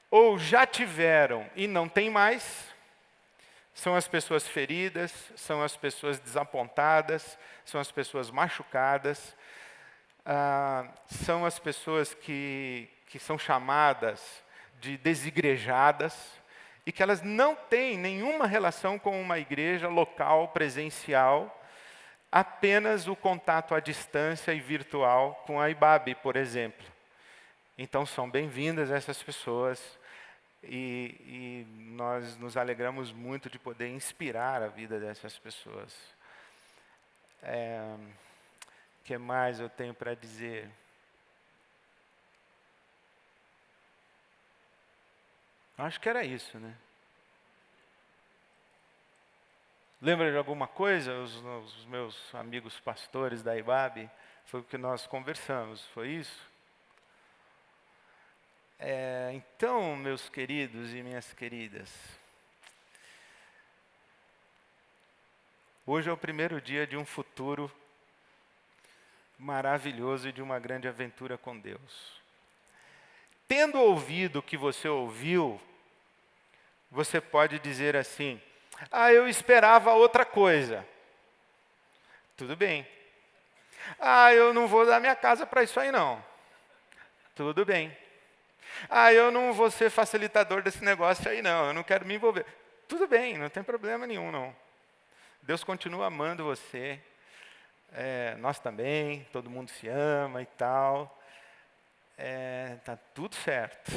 ou já tiveram e não tem mais. São as pessoas feridas, são as pessoas desapontadas, são as pessoas machucadas, são as pessoas que são chamadas de desigrejadas, e que elas não têm nenhuma relação com uma igreja local, presencial, apenas o contato à distância e virtual com a IBAB, por exemplo. Então, são bem-vindas essas pessoas, e nós nos alegramos muito de poder inspirar a vida dessas pessoas. O que mais eu tenho para dizer? Acho que era isso, né? Lembra de alguma coisa? Os meus amigos pastores da IBAB, foi o que nós conversamos, foi isso? Então, meus queridos e minhas queridas, hoje é o primeiro dia de um futuro maravilhoso e de uma grande aventura com Deus. Tendo ouvido o que você ouviu, você pode dizer assim: eu esperava outra coisa. Tudo bem. Eu não vou dar minha casa para isso aí não. Tudo bem. Eu não vou ser facilitador desse negócio aí não, eu não quero me envolver. Tudo bem, não tem problema nenhum não. Deus continua amando você, nós também, todo mundo se ama e tal. Tá tudo certo.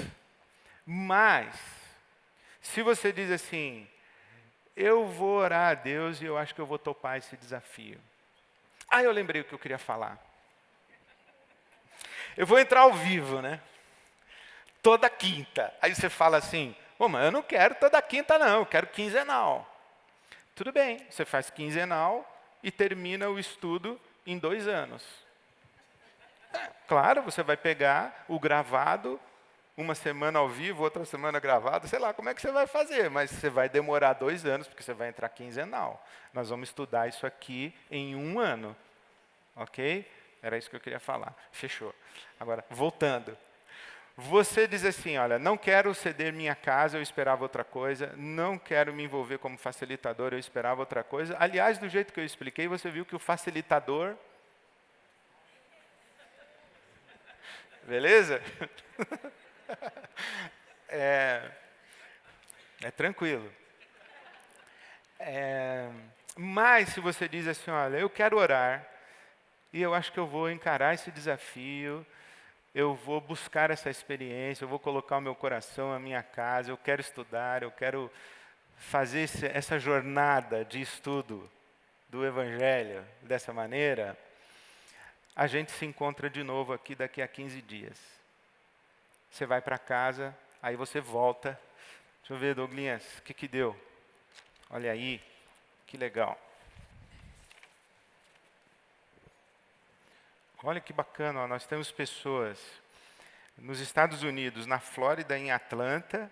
Mas, se você diz assim, eu vou orar a Deus e eu acho que eu vou topar esse desafio. Eu lembrei o que eu queria falar. Eu vou entrar ao vivo, né? Toda quinta. Aí você fala assim, mas eu não quero toda quinta não, eu quero quinzenal. Tudo bem, você faz quinzenal e termina o estudo em 2 anos. Claro, você vai pegar o gravado, uma semana ao vivo, outra semana gravado, sei lá como é que você vai fazer, mas você vai demorar 2 anos, porque você vai entrar quinzenal. Nós vamos estudar isso aqui em 1 ano. Ok? Era isso que eu queria falar. Fechou. Agora, voltando. Você diz assim, olha, não quero ceder minha casa, eu esperava outra coisa, não quero me envolver como facilitador, eu esperava outra coisa. Aliás, do jeito que eu expliquei, você viu que o facilitador... Beleza? É tranquilo. Mas se você diz assim, olha, eu quero orar, e eu acho que eu vou encarar esse desafio, eu vou buscar essa experiência, eu vou colocar o meu coração, a minha casa, eu quero estudar, eu quero fazer essa jornada de estudo do Evangelho dessa maneira, a gente se encontra de novo aqui daqui a 15 dias. Você vai para casa, aí você volta. Deixa eu ver, Douglinhas, o que deu? Olha aí, que legal. Olha que bacana, nós temos pessoas nos Estados Unidos, na Flórida, em Atlanta,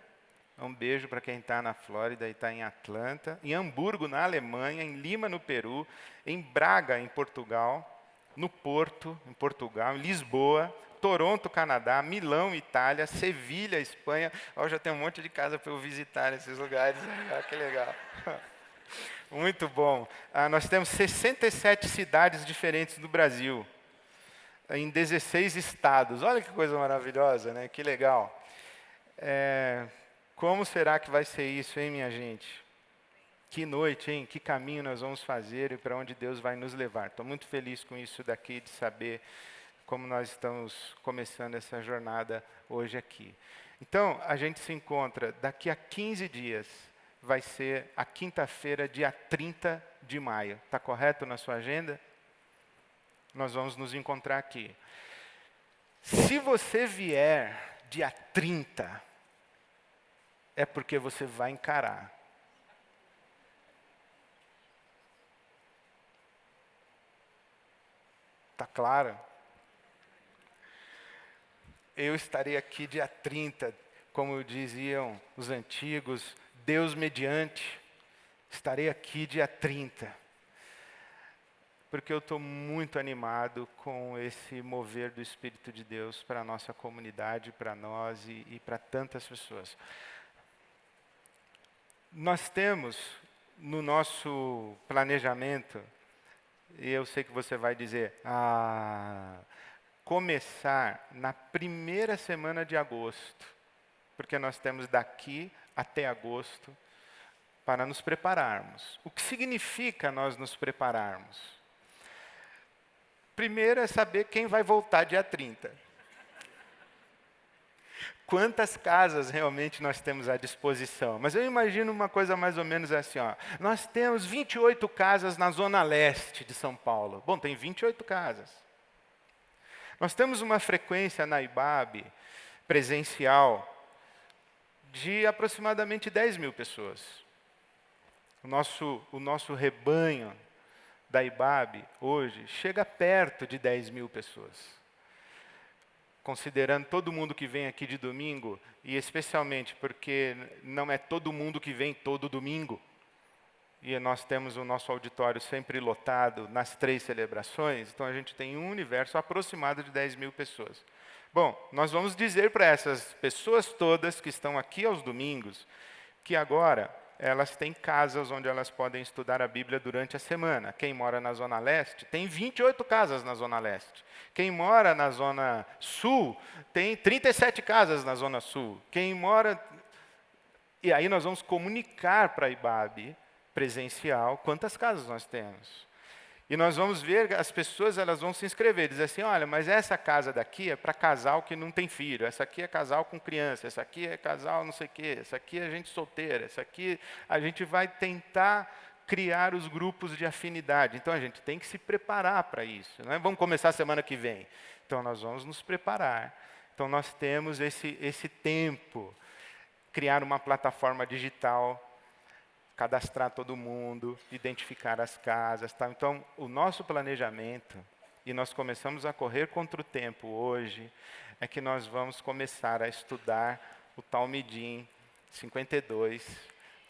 Um beijo para quem está na Flórida e está em Atlanta, em Hamburgo, na Alemanha, em Lima, no Peru, em Braga, em Portugal, no Porto, em Portugal, em Lisboa, Toronto, Canadá, Milão, Itália, Sevilha, Espanha. Ó, já tem um monte de casa para eu visitar nesses lugares. Ah, que legal. Muito bom. Nós temos 67 cidades diferentes no Brasil, em 16 estados. Olha que coisa maravilhosa, né? Que legal. Como será que vai ser isso, hein, minha gente? Que noite, hein? Que caminho nós vamos fazer e para onde Deus vai nos levar. Estou muito feliz com isso daqui, de saber como nós estamos começando essa jornada hoje aqui. Então, a gente se encontra daqui a 15 dias. Vai ser a quinta-feira, dia 30 de maio. Está correto na sua agenda? Nós vamos nos encontrar aqui. Se você vier dia 30, é porque você vai encarar. Está claro? Eu estarei aqui dia 30, como diziam os antigos, Deus mediante, estarei aqui dia 30. Porque eu estou muito animado com esse mover do Espírito de Deus para a nossa comunidade, para nós e para tantas pessoas. Nós temos no nosso planejamento, e eu sei que você vai dizer, começar na primeira semana de agosto, porque nós temos daqui até agosto para nos prepararmos. O que significa nós nos prepararmos? Primeiro é saber quem vai voltar dia 30. Quantas casas realmente nós temos à disposição? Mas eu imagino uma coisa mais ou menos assim, ó. Nós temos 28 casas na zona leste de São Paulo. Bom, tem 28 casas. Nós temos uma frequência na IBAB presencial de aproximadamente 10 mil pessoas. O nosso rebanho da IBAB hoje chega perto de 10 mil pessoas. Considerando todo mundo que vem aqui de domingo, e especialmente porque não é todo mundo que vem todo domingo, e nós temos o nosso auditório sempre lotado nas 3 celebrações, então a gente tem um universo aproximado de 10 mil pessoas. Bom, nós vamos dizer para essas pessoas todas que estão aqui aos domingos, que agora elas têm casas onde elas podem estudar a Bíblia durante a semana. Quem mora na Zona Leste, tem 28 casas na Zona Leste. Quem mora na Zona Sul, tem 37 casas na Zona Sul. Quem mora... E aí nós vamos comunicar para a IBAB presencial quantas casas nós temos. E nós vamos ver, as pessoas elas vão se inscrever, dizer assim, olha, mas essa casa daqui é para casal que não tem filho, essa aqui é casal com criança, essa aqui é casal não sei o quê, essa aqui é gente solteira, essa aqui a gente vai tentar criar os grupos de afinidade. Então a gente tem que se preparar para isso, não é? Vamos começar semana que vem. Então nós vamos nos preparar. Então nós temos esse tempo, criar uma plataforma digital, cadastrar todo mundo, identificar as casas. Tá? Então, o nosso planejamento, e nós começamos a correr contra o tempo hoje, é que nós vamos começar a estudar o Talmidim 52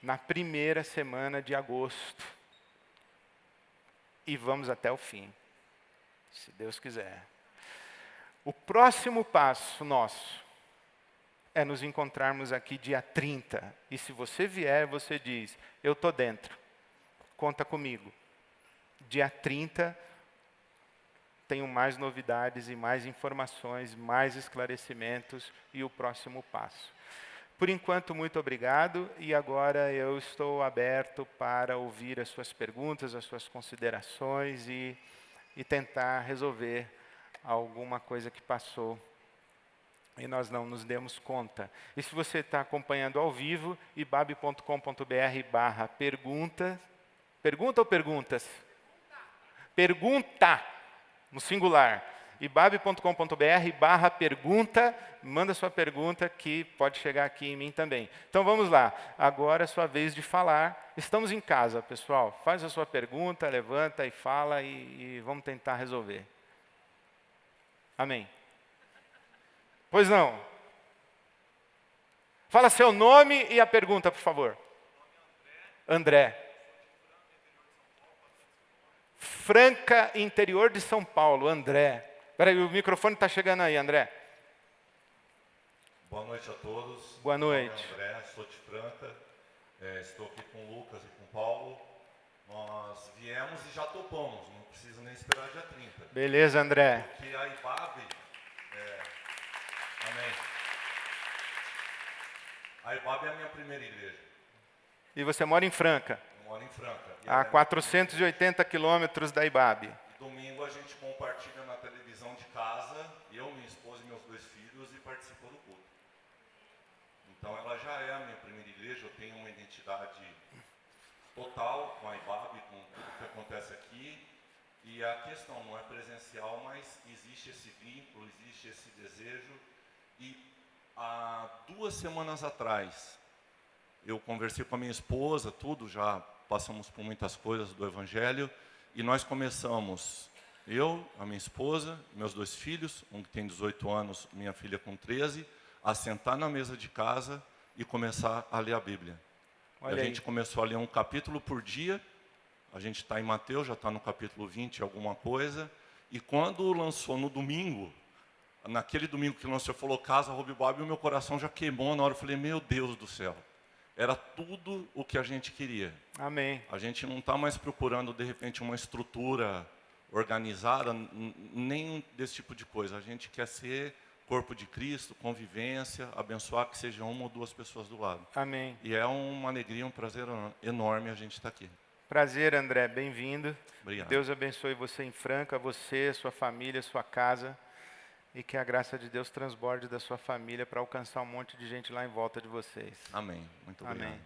na primeira semana de agosto. E vamos até o fim, se Deus quiser. O próximo passo nosso é nos encontrarmos aqui dia 30. E se você vier, você diz, eu estou dentro, conta comigo. Dia 30, tenho mais novidades e mais informações, mais esclarecimentos e o próximo passo. Por enquanto, muito obrigado. E agora eu estou aberto para ouvir as suas perguntas, as suas considerações e tentar resolver alguma coisa que passou e nós não nos demos conta. E se você está acompanhando ao vivo, ibab.com.br/pergunta. Pergunta ou perguntas? Pergunta, no singular. ibab.com.br/pergunta. Manda sua pergunta que pode chegar aqui em mim também. Então vamos lá. Agora é sua vez de falar. Estamos em casa, pessoal. Faz a sua pergunta, levanta e fala e vamos tentar resolver. Amém. Pois não. Fala seu nome e a pergunta, por favor. André. Franca, interior de São Paulo, André. Espera aí, o microfone está chegando aí, André. Boa noite a todos. Boa noite. Meu nome é André, sou de Franca. Estou aqui com o Lucas e com o Paulo. Nós viemos e já topamos, não precisa nem esperar dia 30. Beleza, André. Porque a IBAB... Amém. A IBAB é a minha primeira igreja. E você mora em Franca? Eu moro em Franca. A 480 quilômetros da IBAB. E domingo a gente compartilha na televisão de casa, eu, minha esposa e meus 2 filhos, e participa do culto. Então ela já é a minha primeira igreja, eu tenho uma identidade total com a IBAB, com tudo que acontece aqui. E a questão não é presencial, mas existe esse vínculo, existe esse desejo. E há 2 semanas atrás, eu conversei com a minha esposa, tudo, já passamos por muitas coisas do Evangelho, e nós começamos, eu, a minha esposa, meus 2 filhos, um que tem 18 anos, minha filha com 13, a sentar na mesa de casa e começar a ler a Bíblia. Olha a gente começou a ler um capítulo por dia, a gente está em Mateus, já está no capítulo 20, alguma coisa, e quando lançou no domingo, naquele domingo que lançou, falou Casa Hobby Bible, o meu coração já queimou na hora, eu falei, meu Deus do céu. Era tudo o que a gente queria. Amém. A gente não está mais procurando, de repente, uma estrutura organizada, nem desse tipo de coisa. A gente quer ser corpo de Cristo, convivência, abençoar que seja 1 ou 2 pessoas do lado. Amém. E é uma alegria, um prazer enorme a gente estar aqui. Prazer, André. Bem-vindo. Obrigado. Deus abençoe você em Franca, você, sua família, sua casa. E que a graça de Deus transborde da sua família para alcançar um monte de gente lá em volta de vocês. Amém. Muito obrigado. Amém.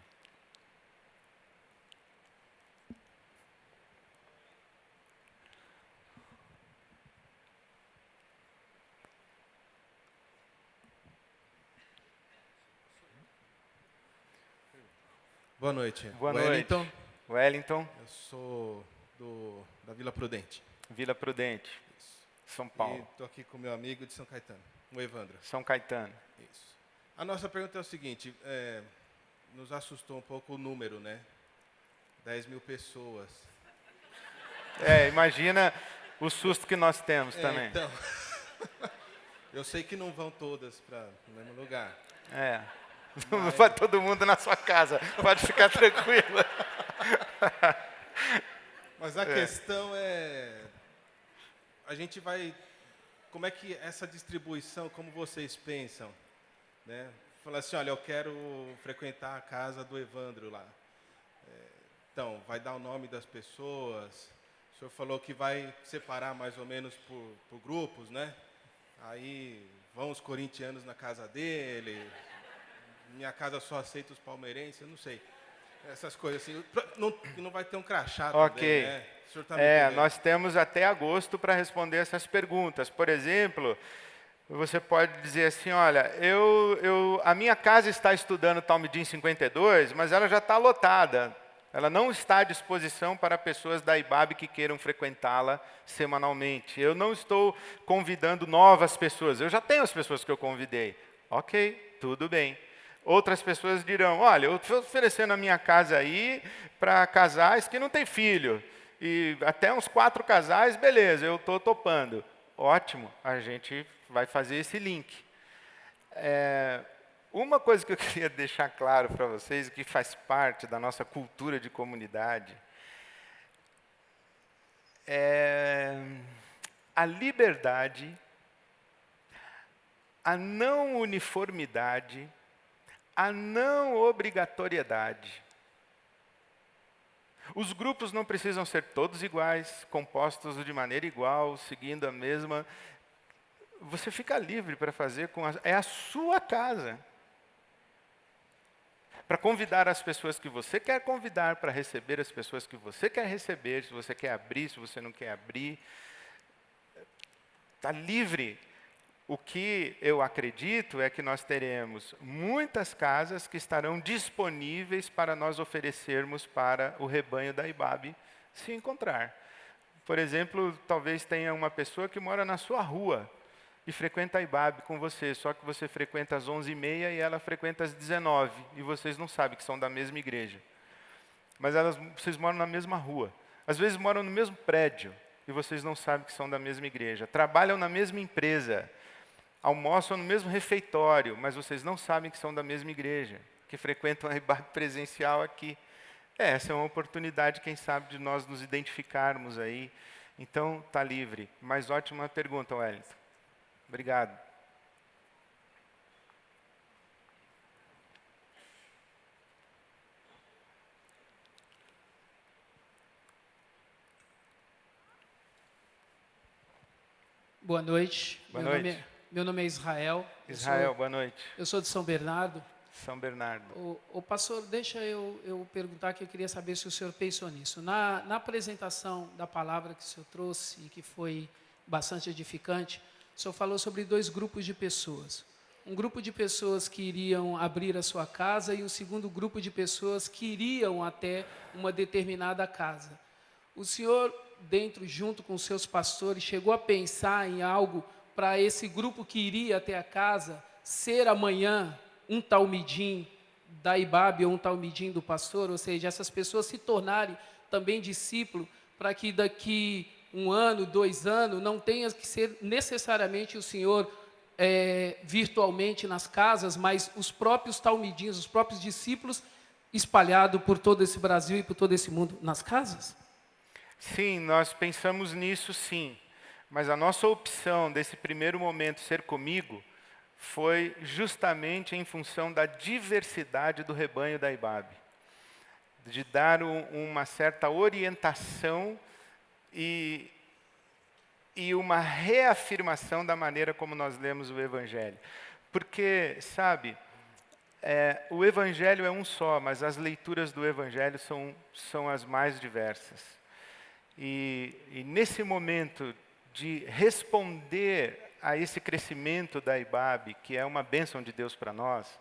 Boa noite. Boa Wellington. noite. Wellington. Eu sou da Vila Prudente. Vila Prudente, São Paulo. E estou aqui com meu amigo de São Caetano, o Evandro. São Caetano. Isso. A nossa pergunta é o seguinte, nos assustou um pouco o número, né? 10 mil pessoas. Imagina o susto que nós temos também. Então, eu sei que não vão todas para o mesmo lugar. Não vai todo mundo na sua casa, pode ficar tranquilo. Mas a questão é, a gente vai, como é que essa distribuição, como vocês pensam, né? Falar assim, olha, eu quero frequentar a casa do Evandro lá. Então, vai dar o nome das pessoas. O senhor falou que vai separar mais ou menos por grupos, né? Aí vão os corintianos na casa dele, minha casa só aceita os palmeirenses, eu não sei. Essas coisas assim, não vai ter um crachá Ok. também, né? O senhor tá me entendendo? Nós temos até agosto para responder essas perguntas. Por exemplo, você pode dizer assim, olha, a minha casa está estudando Talmidim 52, mas ela já está lotada. Ela não está à disposição para pessoas da IBAB que queiram frequentá-la semanalmente. Eu não estou convidando novas pessoas, eu já tenho as pessoas que eu convidei. Ok, tudo bem. Outras pessoas dirão, olha, eu estou oferecendo a minha casa aí para casais que não têm filho. E até uns 4 casais, beleza, eu estou topando. Ótimo, a gente vai fazer esse link. Uma coisa que eu queria deixar claro para vocês, que faz parte da nossa cultura de comunidade, é a liberdade, a não uniformidade, a não obrigatoriedade. Os grupos não precisam ser todos iguais, compostos de maneira igual, seguindo a mesma. Você fica livre para fazer é a sua casa. Para convidar as pessoas que você quer convidar, para receber as pessoas que você quer receber, se você quer abrir, se você não quer abrir. Está livre. O que eu acredito é que nós teremos muitas casas que estarão disponíveis para nós oferecermos para o rebanho da IBAB se encontrar. Por exemplo, talvez tenha uma pessoa que mora na sua rua e frequenta a IBAB com você, só que você frequenta às 11h30 e ela frequenta às 19h, e vocês não sabem que são da mesma igreja. Mas vocês moram na mesma rua. Às vezes moram no mesmo prédio, e vocês não sabem que são da mesma igreja. Trabalham na mesma empresa, almoçam no mesmo refeitório, mas vocês não sabem que são da mesma igreja, que frequentam a IBAB presencial aqui. Essa é uma oportunidade, quem sabe, de nós nos identificarmos aí. Então, está livre. Mas ótima pergunta, Wellington. Obrigado. Boa noite. Boa noite. Meu nome é Israel. Israel, boa noite. Eu sou de São Bernardo. São Bernardo. O pastor, deixa eu perguntar, que eu queria saber se o senhor pensou nisso. Na apresentação da palavra que o senhor trouxe, e que foi bastante edificante, o senhor falou sobre 2 grupos de pessoas. Um grupo de pessoas que iriam abrir a sua casa e um segundo grupo de pessoas que iriam até uma determinada casa. O senhor, junto com os seus pastores, chegou a pensar em algo para esse grupo que iria até a casa ser amanhã um talmidim da IBAB ou um talmidim do pastor, ou seja, essas pessoas se tornarem também discípulos, para que daqui 1 ano, 2 anos, não tenha que ser necessariamente o senhor virtualmente nas casas, mas os próprios talmidins, os próprios discípulos espalhados por todo esse Brasil e por todo esse mundo nas casas? Sim, nós pensamos nisso, sim. Mas a nossa opção desse primeiro momento ser comigo foi justamente em função da diversidade do rebanho da IBAB. De dar uma certa orientação e uma reafirmação da maneira como nós lemos o Evangelho. Porque, sabe, o Evangelho é um só, mas as leituras do Evangelho são as mais diversas. E nesse momento de responder a esse crescimento da IBAB, que é uma bênção de Deus para nós,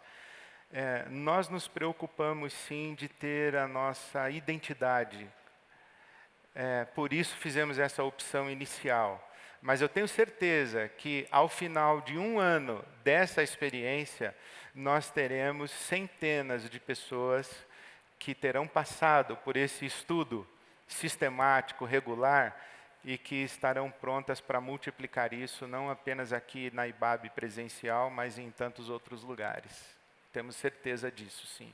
nós nos preocupamos sim de ter a nossa identidade. Por isso fizemos essa opção inicial. Mas eu tenho certeza que ao final de 1 ano dessa experiência, nós teremos centenas de pessoas que terão passado por esse estudo sistemático, regular, e que estarão prontas para multiplicar isso, não apenas aqui na IBAB presencial, mas em tantos outros lugares. Temos certeza disso, sim.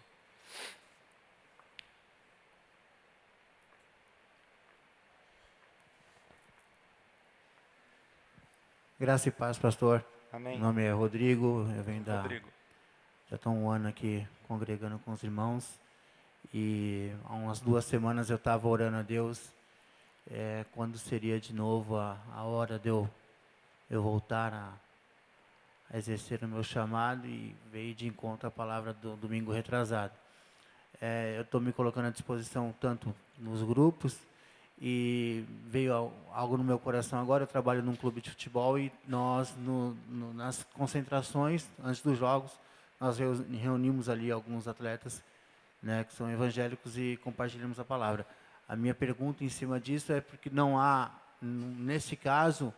Graça e paz, pastor. Amém. Meu nome é Rodrigo, eu venho Rodrigo. já estou 1 ano aqui congregando com os irmãos, e há umas 2 semanas eu estava orando a Deus, quando seria de novo a hora de eu voltar a exercer o meu chamado, e veio de encontro a palavra do domingo retrasado. Eu estou me colocando à disposição tanto nos grupos, e veio algo no meu coração agora. Eu trabalho num clube de futebol, e nós, nas concentrações, antes dos jogos, nós reunimos ali alguns atletas, né, que são evangélicos, e compartilhamos a palavra. A minha pergunta em cima disso é porque nesse caso,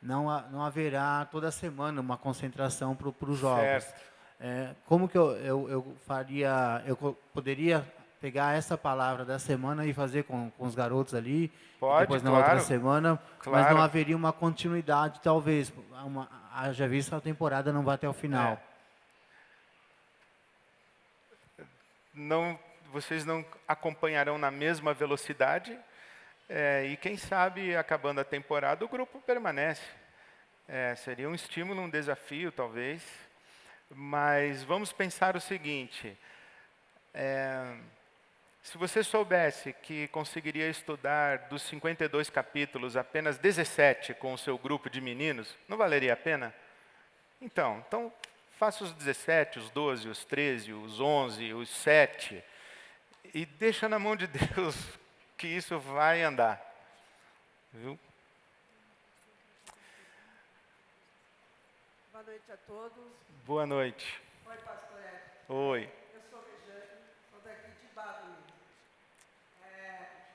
não haverá toda semana uma concentração para os jogos. Certo. Como que eu faria, eu poderia pegar essa palavra da semana e fazer com os garotos ali, Pode, depois na claro. outra semana, Claro. mas não haveria uma continuidade, talvez, haja visto a temporada não vai até o final. Vocês não acompanharão na mesma velocidade, e quem sabe, acabando a temporada, o grupo permanece. Seria um estímulo, um desafio, talvez. Mas vamos pensar o seguinte: se você soubesse que conseguiria estudar dos 52 capítulos apenas 17 com o seu grupo de meninos, não valeria a pena? Então faça os 17, os 12, os 13, os 11, os 7, e deixa na mão de Deus que isso vai andar. Viu? Boa noite a todos. Boa noite. Oi, pastor Ed. Oi. Eu sou Rejane, sou daqui de Bago mesmo.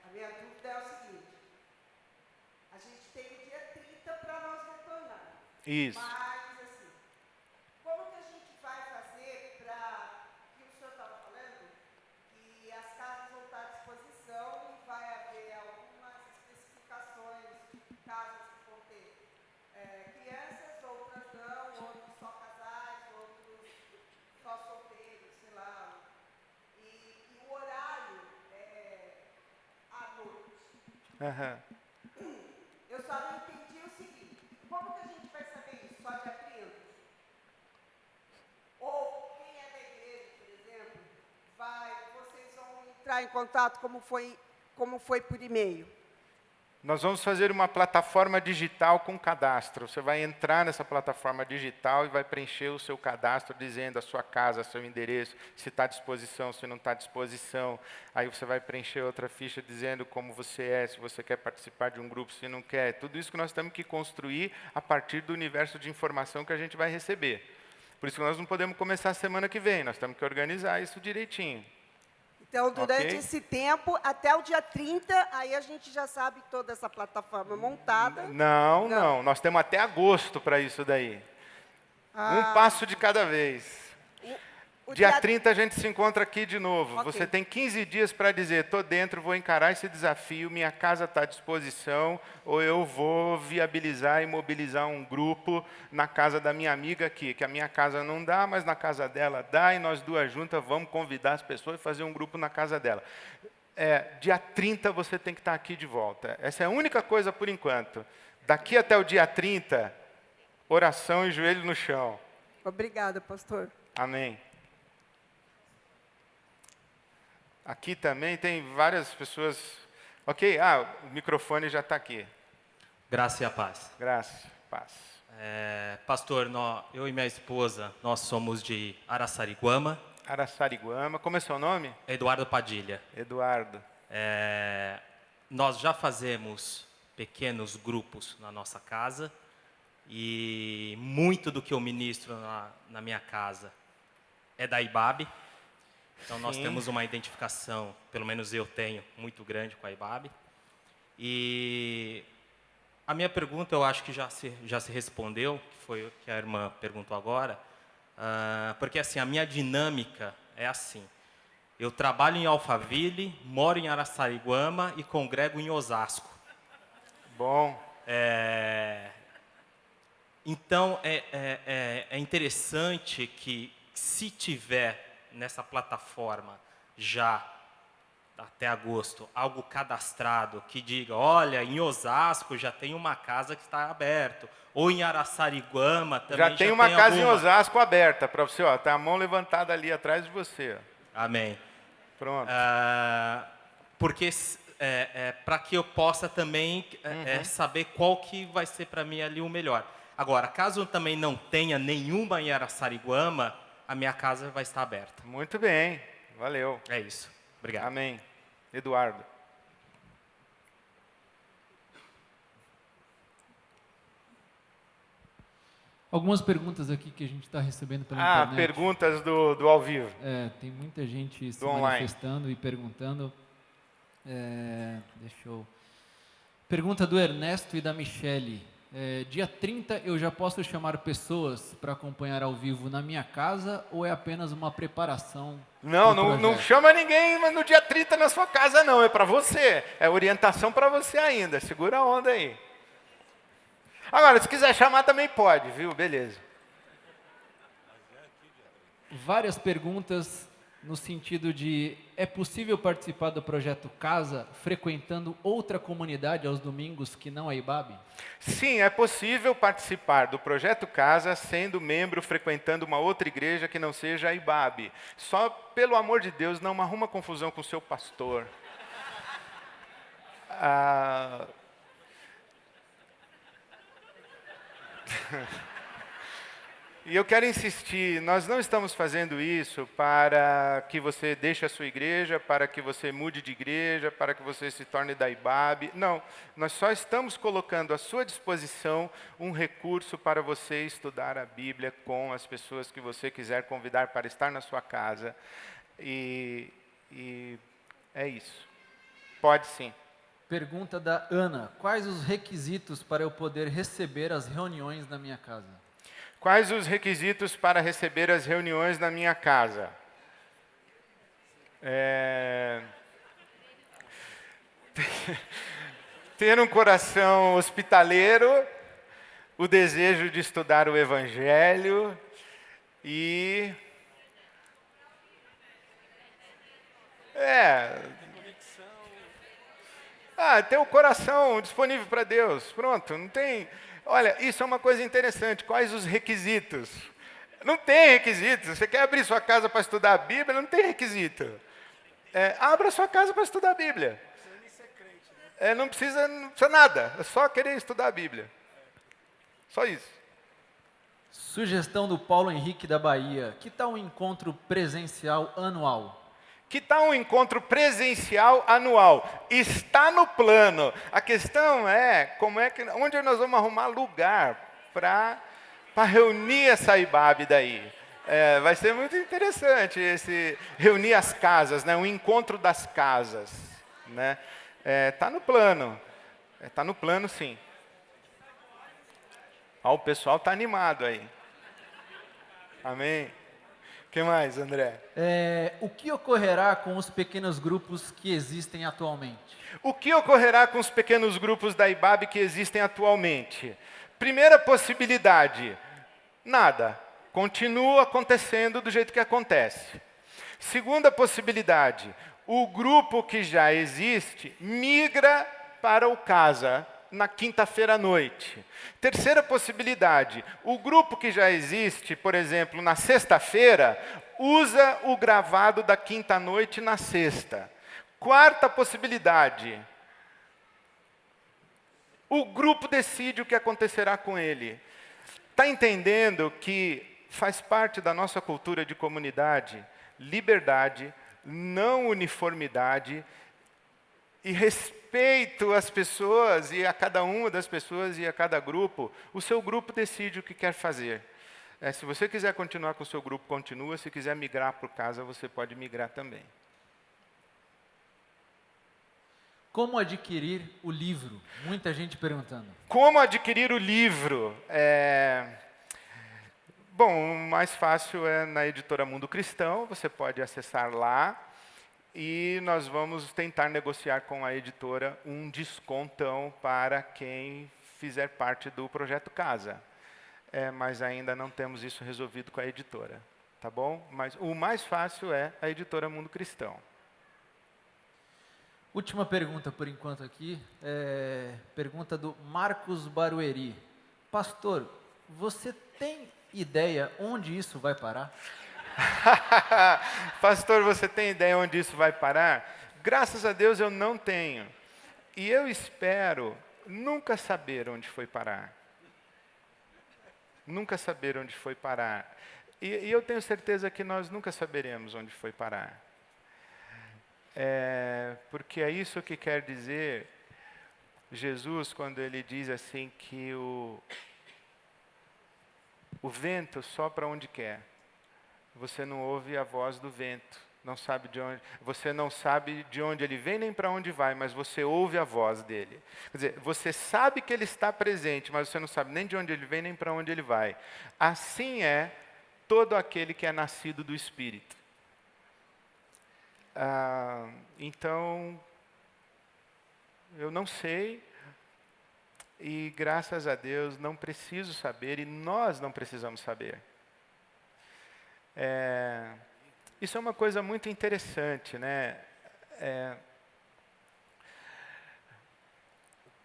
A minha dúvida é o seguinte: a gente tem o dia 30 para nós retornar. Isso. Mas, assim, como que a gente vai fazer para, que o senhor estava falando, que as casas vão estar à disposição e vai haver algumas especificações de casas que vão ter crianças, outras não, outros só casais, outros só solteiros, sei lá. E o horário é à noite. Aham. Eu só não entendi o seguinte, como que a gente vai saber isso? Só de abril? Ou quem é da igreja, por exemplo, vocês vão entrar em contato como foi por e-mail? Nós vamos fazer uma plataforma digital com cadastro. Você vai entrar nessa plataforma digital e vai preencher o seu cadastro dizendo a sua casa, seu endereço, se está à disposição, se não está à disposição. Aí você vai preencher outra ficha dizendo como você é, se você quer participar de um grupo, se não quer. Tudo isso que nós temos que construir a partir do universo de informação que a gente vai receber. Por isso que nós não podemos começar semana que vem, nós temos que organizar isso direitinho. Então, durante Ok. esse tempo, até o dia 30, aí a gente já sabe toda essa plataforma montada. Não. Nós temos até agosto para isso daí. Um passo de cada vez. O Dia 30 a gente se encontra aqui de novo. Ok. Você tem 15 dias para dizer, estou dentro, vou encarar esse desafio, minha casa está à disposição, ou eu vou viabilizar e mobilizar um grupo na casa da minha amiga aqui, que a minha casa não dá, mas na casa dela dá, e nós duas juntas vamos convidar as pessoas e fazer um grupo na casa dela. Dia 30 você tem que estar aqui de volta. Essa é a única coisa por enquanto. Daqui até o dia 30, oração e joelho no chão. Obrigada, pastor. Amém. Aqui também tem várias pessoas. Ok? O microfone já está aqui. Graça e a paz. Graça, paz. Pastor, eu e minha esposa, nós somos de Araçariguama. Araçariguama. Como é seu nome? Eduardo Padilha. Eduardo. Nós já fazemos pequenos grupos na nossa casa e muito do que eu ministro na minha casa é da IBAB. Então, nós Sim. temos uma identificação, pelo menos eu tenho, muito grande com a IBAB. E a minha pergunta, eu acho que já se respondeu, que foi o que a irmã perguntou agora, porque assim, a minha dinâmica é assim. Eu trabalho em Alphaville, moro em Araçariguama e congrego em Osasco. Bom. Então, é interessante que, se tiver nessa plataforma já até agosto algo cadastrado que diga, olha, em Osasco já tem uma casa que está aberta, ou em Araçariguama também Já tem uma casa alguma. em Osasco aberta para você. Está a mão levantada ali atrás de você. Amém. Pronto. Porque para que eu possa também saber qual que vai ser para mim ali o melhor. Agora, caso eu também não tenha nenhuma em Araçariguama, a minha casa vai estar aberta. Muito bem. Valeu. É isso. Obrigado. Amém. Eduardo. Algumas perguntas aqui que a gente está recebendo pela internet. Perguntas do ao vivo. Tem muita gente se online. manifestando e perguntando. Pergunta do Ernesto e da Michele. Dia 30 eu já posso chamar pessoas para acompanhar ao vivo na minha casa ou é apenas uma preparação? Não chama ninguém mas no dia 30 na sua casa não, é para você. É orientação para você ainda, segura a onda aí. Agora, se quiser chamar também pode, viu? Beleza. Várias perguntas no sentido de, é possível participar do projeto Casa frequentando outra comunidade aos domingos que não a IBAB? Sim, é possível participar do Projeto Casa sendo membro, frequentando uma outra igreja que não seja a IBAB. Só, pelo amor de Deus, não arruma confusão com o seu pastor. E eu quero insistir, nós não estamos fazendo isso para que você deixe a sua igreja, para que você mude de igreja, para que você se torne da IBAB. Não, nós só estamos colocando à sua disposição um recurso para você estudar a Bíblia com as pessoas que você quiser convidar para estar na sua casa. E é isso. Pode sim. Pergunta da Ana: quais os requisitos para eu poder receber as reuniões na minha casa? Quais os requisitos para receber as reuniões na minha casa? Ter um coração hospitaleiro, o desejo de estudar o Evangelho e... ter o coração disponível para Deus. Pronto, não tem... Olha, isso é uma coisa interessante. Quais os requisitos? Não tem requisitos. Você quer abrir sua casa para estudar a Bíblia? Não tem requisito. Abra sua casa para estudar a Bíblia. Não precisa nada. É só querer estudar a Bíblia. Só isso. Sugestão do Paulo Henrique da Bahia: que tal um encontro presencial anual? Que tal um encontro presencial anual? Está no plano. A questão é onde nós vamos arrumar lugar para reunir essa IBAB daí. Vai ser muito interessante reunir as casas, né? Um encontro das casas, né? Tá no plano. Tá no plano, sim. O pessoal tá animado aí. Amém. O que mais, André? O que ocorrerá com os pequenos grupos que existem atualmente? O que ocorrerá com os pequenos grupos da IBAB que existem atualmente? Primeira possibilidade, nada. Continua acontecendo do jeito que acontece. Segunda possibilidade, o grupo que já existe migra para o casa na quinta-feira à noite. Terceira possibilidade, o grupo que já existe, por exemplo, na sexta-feira, usa o gravado da quinta-noite na sexta. Quarta possibilidade, o grupo decide o que acontecerá com ele. Está entendendo que faz parte da nossa cultura de comunidade liberdade, não uniformidade e respeito às pessoas e a cada uma das pessoas e a cada grupo. O seu grupo decide o que quer fazer. Se você quiser continuar com o seu grupo, continua. Se quiser migrar para casa, você pode migrar também. Como adquirir o livro? Muita gente perguntando. Como adquirir o livro? Bom, o mais fácil é na editora Mundo Cristão. Você pode acessar lá. E nós vamos tentar negociar com a editora um descontão para quem fizer parte do Projeto Casa. Mas ainda não temos isso resolvido com a editora, tá bom? Mas o mais fácil é a editora Mundo Cristão. Última pergunta por enquanto aqui, pergunta do Marcos Barueri. Pastor, você tem ideia onde isso vai parar? Pastor, você tem ideia onde isso vai parar? Graças a Deus eu não tenho. E eu espero nunca saber onde foi parar. Nunca saber onde foi parar. E eu tenho certeza que nós nunca saberemos onde foi parar. Porque é isso que quer dizer Jesus quando ele diz assim que o vento sopra onde quer. Você não ouve a voz do vento, você não sabe de onde ele vem nem para onde vai, mas você ouve a voz dele. Quer dizer, você sabe que ele está presente, mas você não sabe nem de onde ele vem nem para onde ele vai. Assim é todo aquele que é nascido do Espírito. Então, eu não sei, e graças a Deus não preciso saber, e nós não precisamos saber. Isso é uma coisa muito interessante, né?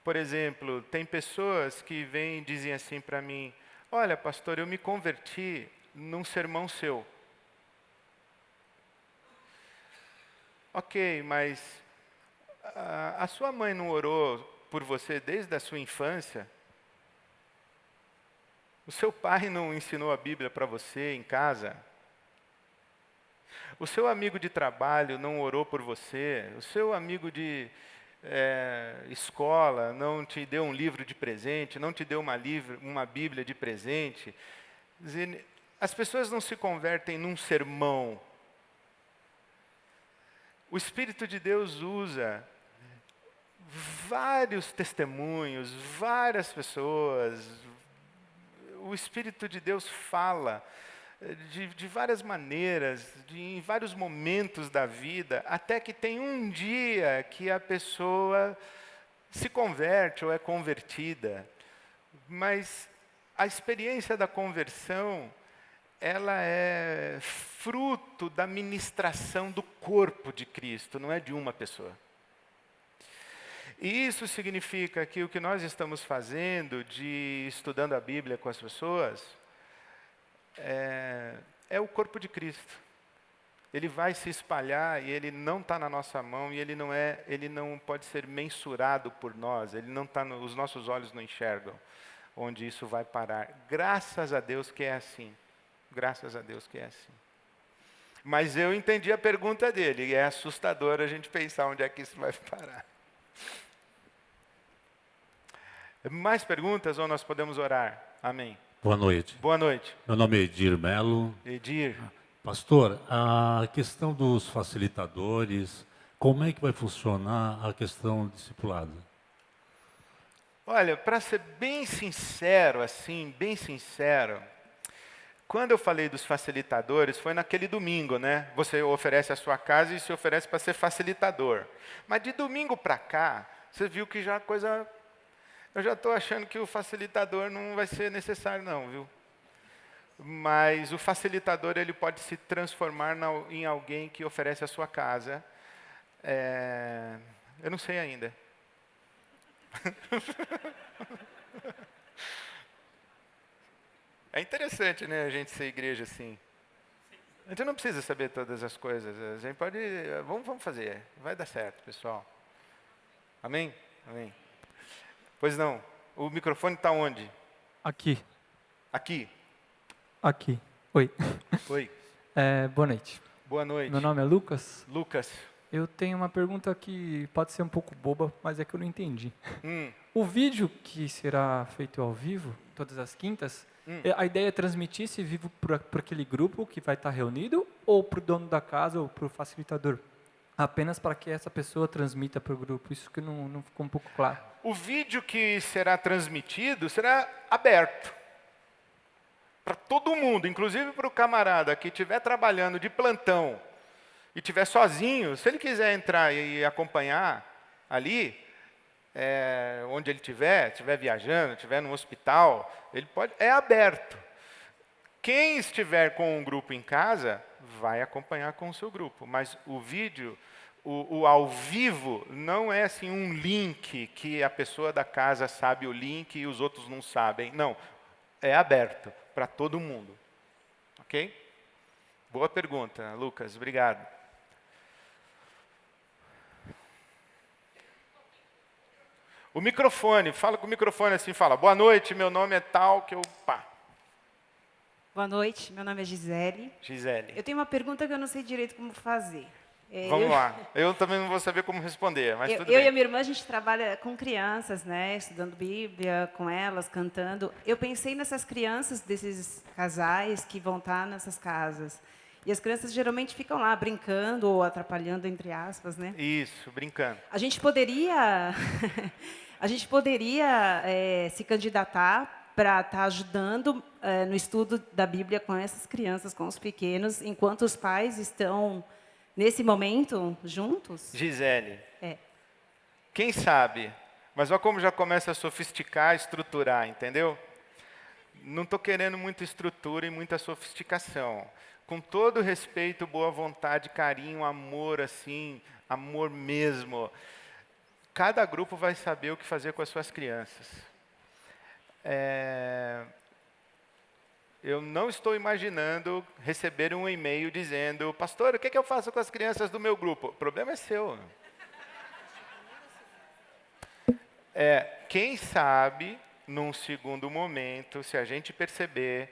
Por exemplo, tem pessoas que vêm e dizem assim para mim: olha, pastor, eu me converti num sermão seu. Ok, mas a sua mãe não orou por você desde a sua infância? O seu pai não ensinou a Bíblia para você em casa? O seu amigo de trabalho não orou por você? O seu amigo de escola não te deu um livro de presente? Não te deu uma Bíblia de presente? Quer dizer, as pessoas não se convertem num sermão. O Espírito de Deus usa vários testemunhos, várias pessoas. O Espírito de Deus fala de várias maneiras, em vários momentos da vida, até que tem um dia que a pessoa se converte ou é convertida. Mas a experiência da conversão, ela é fruto da ministração do corpo de Cristo, não é de uma pessoa. E isso significa que o que nós estamos fazendo, de estudando a Bíblia com as pessoas, é o corpo de Cristo. Ele vai se espalhar e ele não está na nossa mão e ele não pode ser mensurado por nós. Ele não tá os nossos olhos não enxergam onde isso vai parar. Graças a Deus que é assim. Graças a Deus que é assim. Mas eu entendi a pergunta dele e é assustador a gente pensar onde é que isso vai parar. Mais perguntas ou nós podemos orar? Amém. Boa noite. Boa noite. Meu nome é Edir Melo. Edir. Pastor, a questão dos facilitadores, como é que vai funcionar a questão do discipulado? Olha, para ser bem sincero, quando eu falei dos facilitadores, foi naquele domingo, né? Você oferece a sua casa e se oferece para ser facilitador. Mas de domingo para cá, você viu que já a coisa... Eu já estou achando que o facilitador não vai ser necessário não, viu? Mas o facilitador ele pode se transformar em alguém que oferece a sua casa. Eu não sei ainda. É interessante, né, a gente ser igreja assim. A gente não precisa saber todas as coisas. A gente pode... Vamos fazer. Vai dar certo, pessoal. Amém? Amém. Pois não. O microfone está onde? Aqui. Aqui. Aqui. Oi. Oi. Boa noite. Boa noite. Meu nome é Lucas. Lucas. Eu tenho uma pergunta que pode ser um pouco boba, mas é que eu não entendi. O vídeo que será feito ao vivo, todas as quintas, a ideia é transmitir esse vivo para aquele grupo que vai estar reunido ou para o dono da casa ou para o facilitador? Apenas para que essa pessoa transmita para o grupo. Isso que não ficou um pouco claro. O vídeo que será transmitido será aberto para todo mundo, inclusive para o camarada que estiver trabalhando de plantão e estiver sozinho. Se ele quiser entrar e acompanhar ali, onde ele estiver viajando, estiver no hospital, ele pode. É aberto. Quem estiver com um grupo em casa vai acompanhar com o seu grupo, mas o vídeo, o ao vivo, não é assim um link que a pessoa da casa sabe o link e os outros não sabem. Não, é aberto para todo mundo. Ok? Boa pergunta, Lucas. Obrigado. O microfone, fala com o microfone assim, fala: boa noite, meu nome é tal, que eu... Pá. Boa noite, meu nome é Gisele. Gisele. Eu tenho uma pergunta que eu não sei direito como fazer. Vamos lá. Eu também não vou saber como responder, mas tudo bem. Eu e a minha irmã, a gente trabalha com crianças, né? Estudando Bíblia com elas, cantando. Eu pensei nessas crianças desses casais que vão estar nessas casas. E as crianças geralmente ficam lá brincando ou atrapalhando, entre aspas, né? Isso, brincando. A gente poderia, se candidatar para estar ajudando no estudo da Bíblia com essas crianças, com os pequenos, enquanto os pais estão, nesse momento, juntos? Gisele, quem sabe? Mas olha como já começa a sofisticar, estruturar, entendeu? Não estou querendo muita estrutura e muita sofisticação. Com todo respeito, boa vontade, carinho, amor, assim, amor mesmo. Cada grupo vai saber o que fazer com as suas crianças. Eu não estou imaginando receber um e-mail dizendo: pastor, o que eu faço com as crianças do meu grupo? O problema é seu. Quem sabe, num segundo momento, se a gente perceber,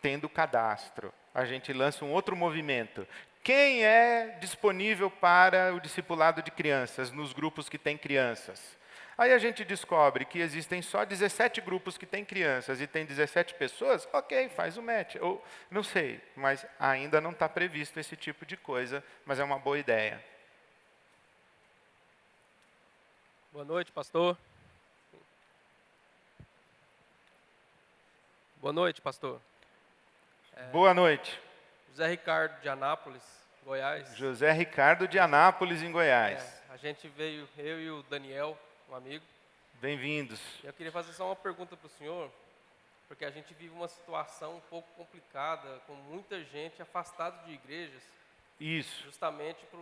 tendo cadastro, a gente lança um outro movimento. Quem é disponível para o discipulado de crianças, nos grupos que têm crianças? Aí a gente descobre que existem só 17 grupos que têm crianças e tem 17 pessoas, ok, faz o match. Ou, não sei, mas ainda não está previsto esse tipo de coisa, mas é uma boa ideia. Boa noite, pastor. Boa noite, pastor. Boa noite. José Ricardo de Anápolis, Goiás. José Ricardo de Anápolis, em Goiás. A gente veio, eu e o Daniel, um amigo. Bem-vindos. Eu queria fazer só uma pergunta para o senhor, porque a gente vive uma situação um pouco complicada, com muita gente afastada de igrejas. Isso. Justamente por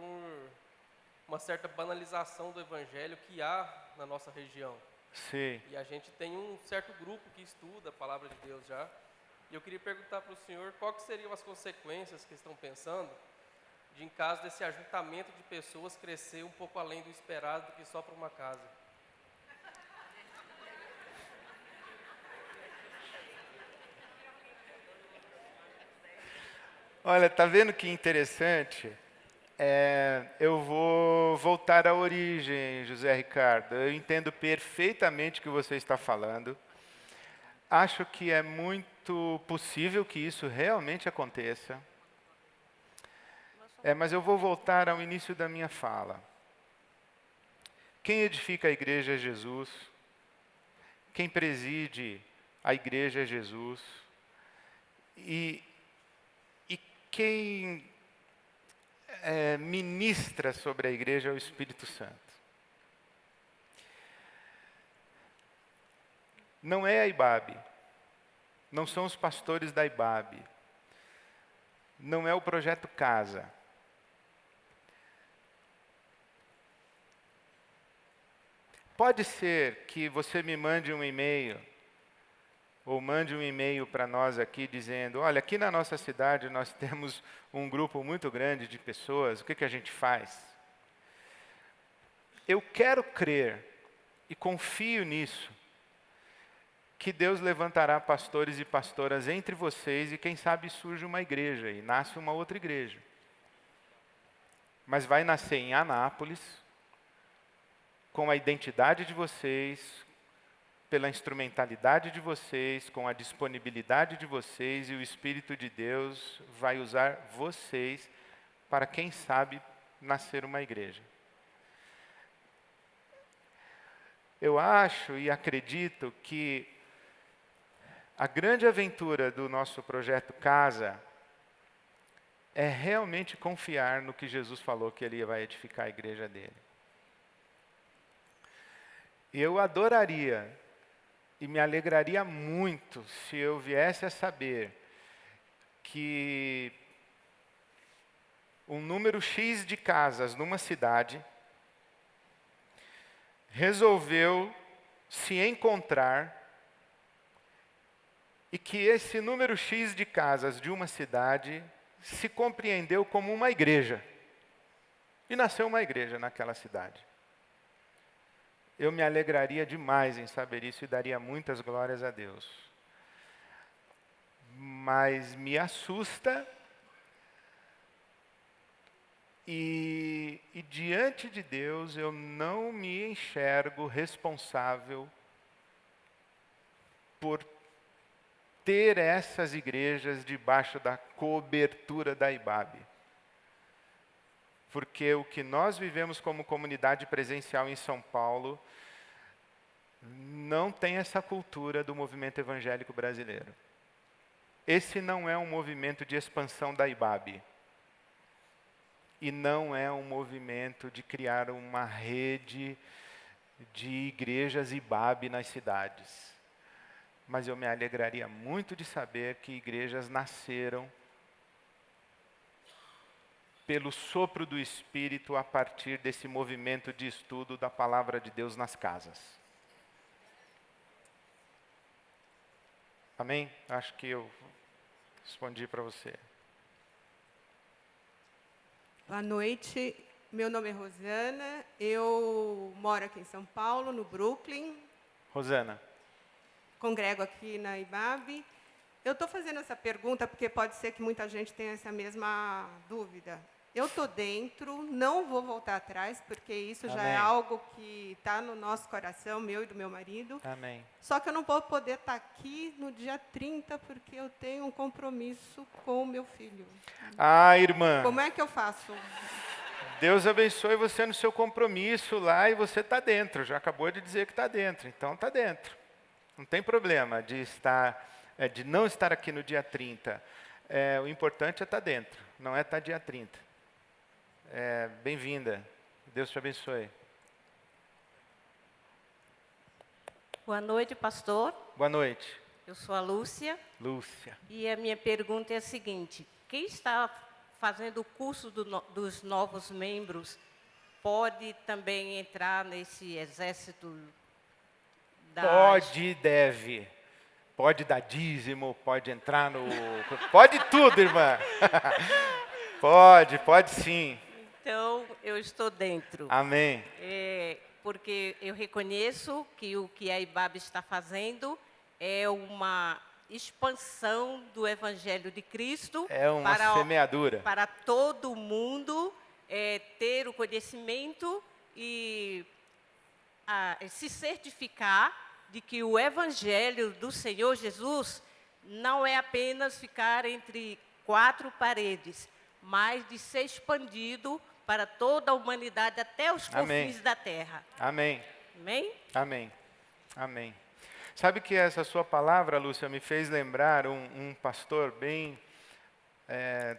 uma certa banalização do evangelho que há na nossa região. Sim. E a gente tem um certo grupo que estuda a palavra de Deus já. E eu queria perguntar para o senhor qual que seriam as consequências que estão pensando de, em caso desse ajuntamento de pessoas, crescer um pouco além do esperado do que só para uma casa. Olha, tá vendo que interessante? Eu vou voltar à origem, José Ricardo. Eu entendo perfeitamente o que você está falando. Acho que é muito possível que isso realmente aconteça. Mas eu vou voltar ao início da minha fala. Quem edifica a igreja é Jesus. Quem preside a igreja é Jesus. E quem ministra sobre a igreja é o Espírito Santo. Não é a IBAB, não são os pastores da IBAB, não é o projeto Casa. Pode ser que você me mande um e-mail, ou mande um e-mail para nós aqui dizendo, olha, aqui na nossa cidade nós temos um grupo muito grande de pessoas, o que a gente faz? Eu quero crer, e confio nisso, que Deus levantará pastores e pastoras entre vocês e quem sabe surge uma igreja e nasce uma outra igreja. Mas vai nascer em Anápolis, com a identidade de vocês, pela instrumentalidade de vocês, com a disponibilidade de vocês, e o Espírito de Deus vai usar vocês para, quem sabe, nascer uma igreja. Eu acho e acredito que a grande aventura do nosso projeto Casa é realmente confiar no que Jesus falou que Ele vai edificar a igreja dele. Eu adoraria e me alegraria muito se eu viesse a saber que um número X de casas numa cidade resolveu se encontrar e que esse número X de casas de uma cidade se compreendeu como uma igreja. E nasceu uma igreja naquela cidade. Eu me alegraria demais em saber isso e daria muitas glórias a Deus. Mas me assusta e diante de Deus eu não me enxergo responsável por ter essas igrejas debaixo da cobertura da IBAB. Porque o que nós vivemos como comunidade presencial em São Paulo não tem essa cultura do movimento evangélico brasileiro. Esse não é um movimento de expansão da IBAB. E não é um movimento de criar uma rede de igrejas IBAB nas cidades. Mas eu me alegraria muito de saber que igrejas nasceram pelo sopro do Espírito a partir desse movimento de estudo da Palavra de Deus nas casas. Amém? Acho que eu respondi para você. Boa noite, meu nome é Rosana, eu moro aqui em São Paulo, no Brooklyn. Rosana. Congrego aqui na IBAB. Eu estou fazendo essa pergunta porque pode ser que muita gente tenha essa mesma dúvida. Eu estou dentro, não vou voltar atrás, porque isso já é algo que está no nosso coração, meu e do meu marido. Amém. Só que eu não vou poder estar aqui no dia 30, porque eu tenho um compromisso com o meu filho. Ah, irmã. Como é que eu faço? Deus abençoe você no seu compromisso lá e você está dentro. Já acabou de dizer que está dentro, então está dentro. Não tem problema de de não estar aqui no dia 30. O importante é estar dentro, não é estar dia 30. Bem-vinda. Deus te abençoe. Boa noite, pastor. Boa noite. Eu sou a Lúcia. Lúcia. E a minha pergunta é a seguinte: quem está fazendo o curso dos novos membros pode também entrar nesse exército da... Pode e deve. Pode dar dízimo, pode entrar no... Pode tudo, irmã. Pode sim. Então, eu estou dentro. Amém. Porque eu reconheço que o que a IBAB está fazendo é uma expansão do Evangelho de Cristo. É uma semeadura. Para todo mundo ter o conhecimento e se certificar de que o Evangelho do Senhor Jesus não é apenas ficar entre quatro paredes, mas de ser expandido para toda a humanidade, até os confins da terra. Amém. Amém? Amém. Amém. Sabe que essa sua palavra, Lúcia, me fez lembrar um pastor bem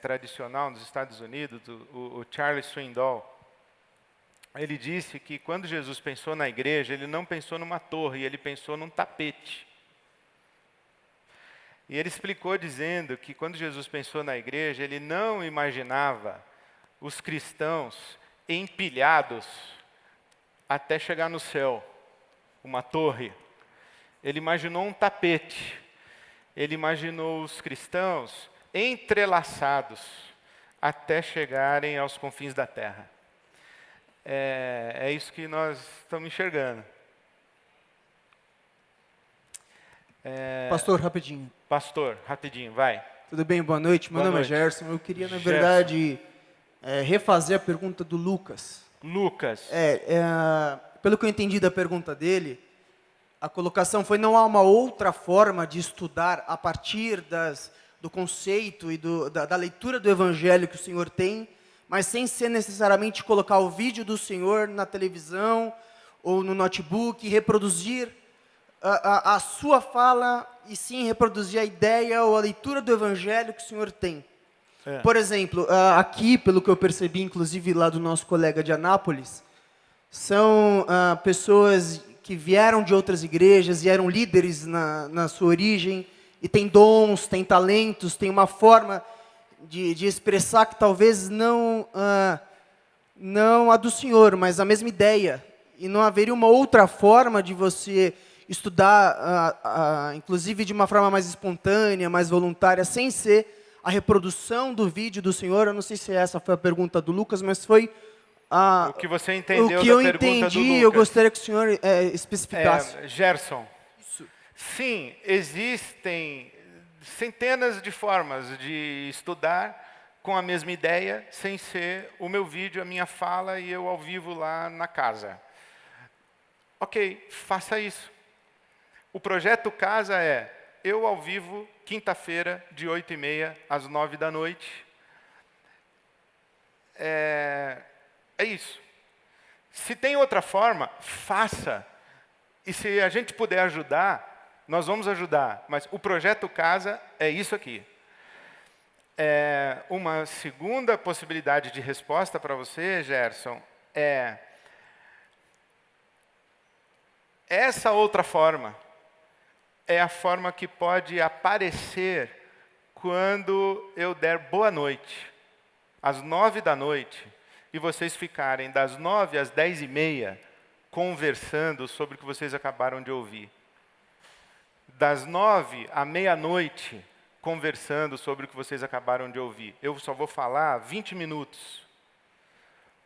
tradicional nos Estados Unidos, o Charles Swindoll. Ele disse que quando Jesus pensou na igreja, ele não pensou numa torre, ele pensou num tapete. E ele explicou dizendo que quando Jesus pensou na igreja, ele não imaginava os cristãos empilhados até chegar no céu, uma torre. Ele imaginou um tapete. Ele imaginou os cristãos entrelaçados até chegarem aos confins da terra. É isso que nós estamos enxergando. Pastor, rapidinho. Pastor, rapidinho, vai. Tudo bem? Boa noite. Meu nome é Gerson. Eu queria, na verdade, refazer a pergunta do Lucas. Lucas. Pelo que eu entendi da pergunta dele, a colocação foi: não há uma outra forma de estudar a partir do conceito e da leitura do Evangelho que o Senhor tem, mas sem ser necessariamente colocar o vídeo do Senhor na televisão ou no notebook e reproduzir a sua fala, e sim reproduzir a ideia ou a leitura do Evangelho que o Senhor tem. Por exemplo, aqui, pelo que eu percebi, inclusive lá do nosso colega de Anápolis, são pessoas que vieram de outras igrejas e eram líderes na sua origem, e têm dons, têm talentos, têm uma forma de expressar que talvez não a do Senhor, mas a mesma ideia. E não haveria uma outra forma de você estudar, inclusive de uma forma mais espontânea, mais voluntária, sem ser a reprodução do vídeo do Senhor. Eu não sei se essa foi a pergunta do Lucas, mas foi o que você entendeu o que da eu pergunta entendi. do Lucas. Eu gostaria que o senhor especificasse. Gerson, sim, existem centenas de formas de estudar com a mesma ideia, sem ser o meu vídeo, a minha fala e eu ao vivo lá na casa. Ok, faça isso. O projeto Casa é eu ao vivo, quinta-feira, de 8h30 às 9 da noite. É isso. Se tem outra forma, faça. E se a gente puder ajudar, nós vamos ajudar. Mas o projeto Casa é isso aqui. Uma segunda possibilidade de resposta para você, Gerson, essa outra forma é a forma que pode aparecer quando eu der boa noite, às 9 da noite, e vocês ficarem das 9 às 10h30 conversando sobre o que vocês acabaram de ouvir. Das 9 à meia-noite, conversando sobre o que vocês acabaram de ouvir. Eu só vou falar 20 minutos.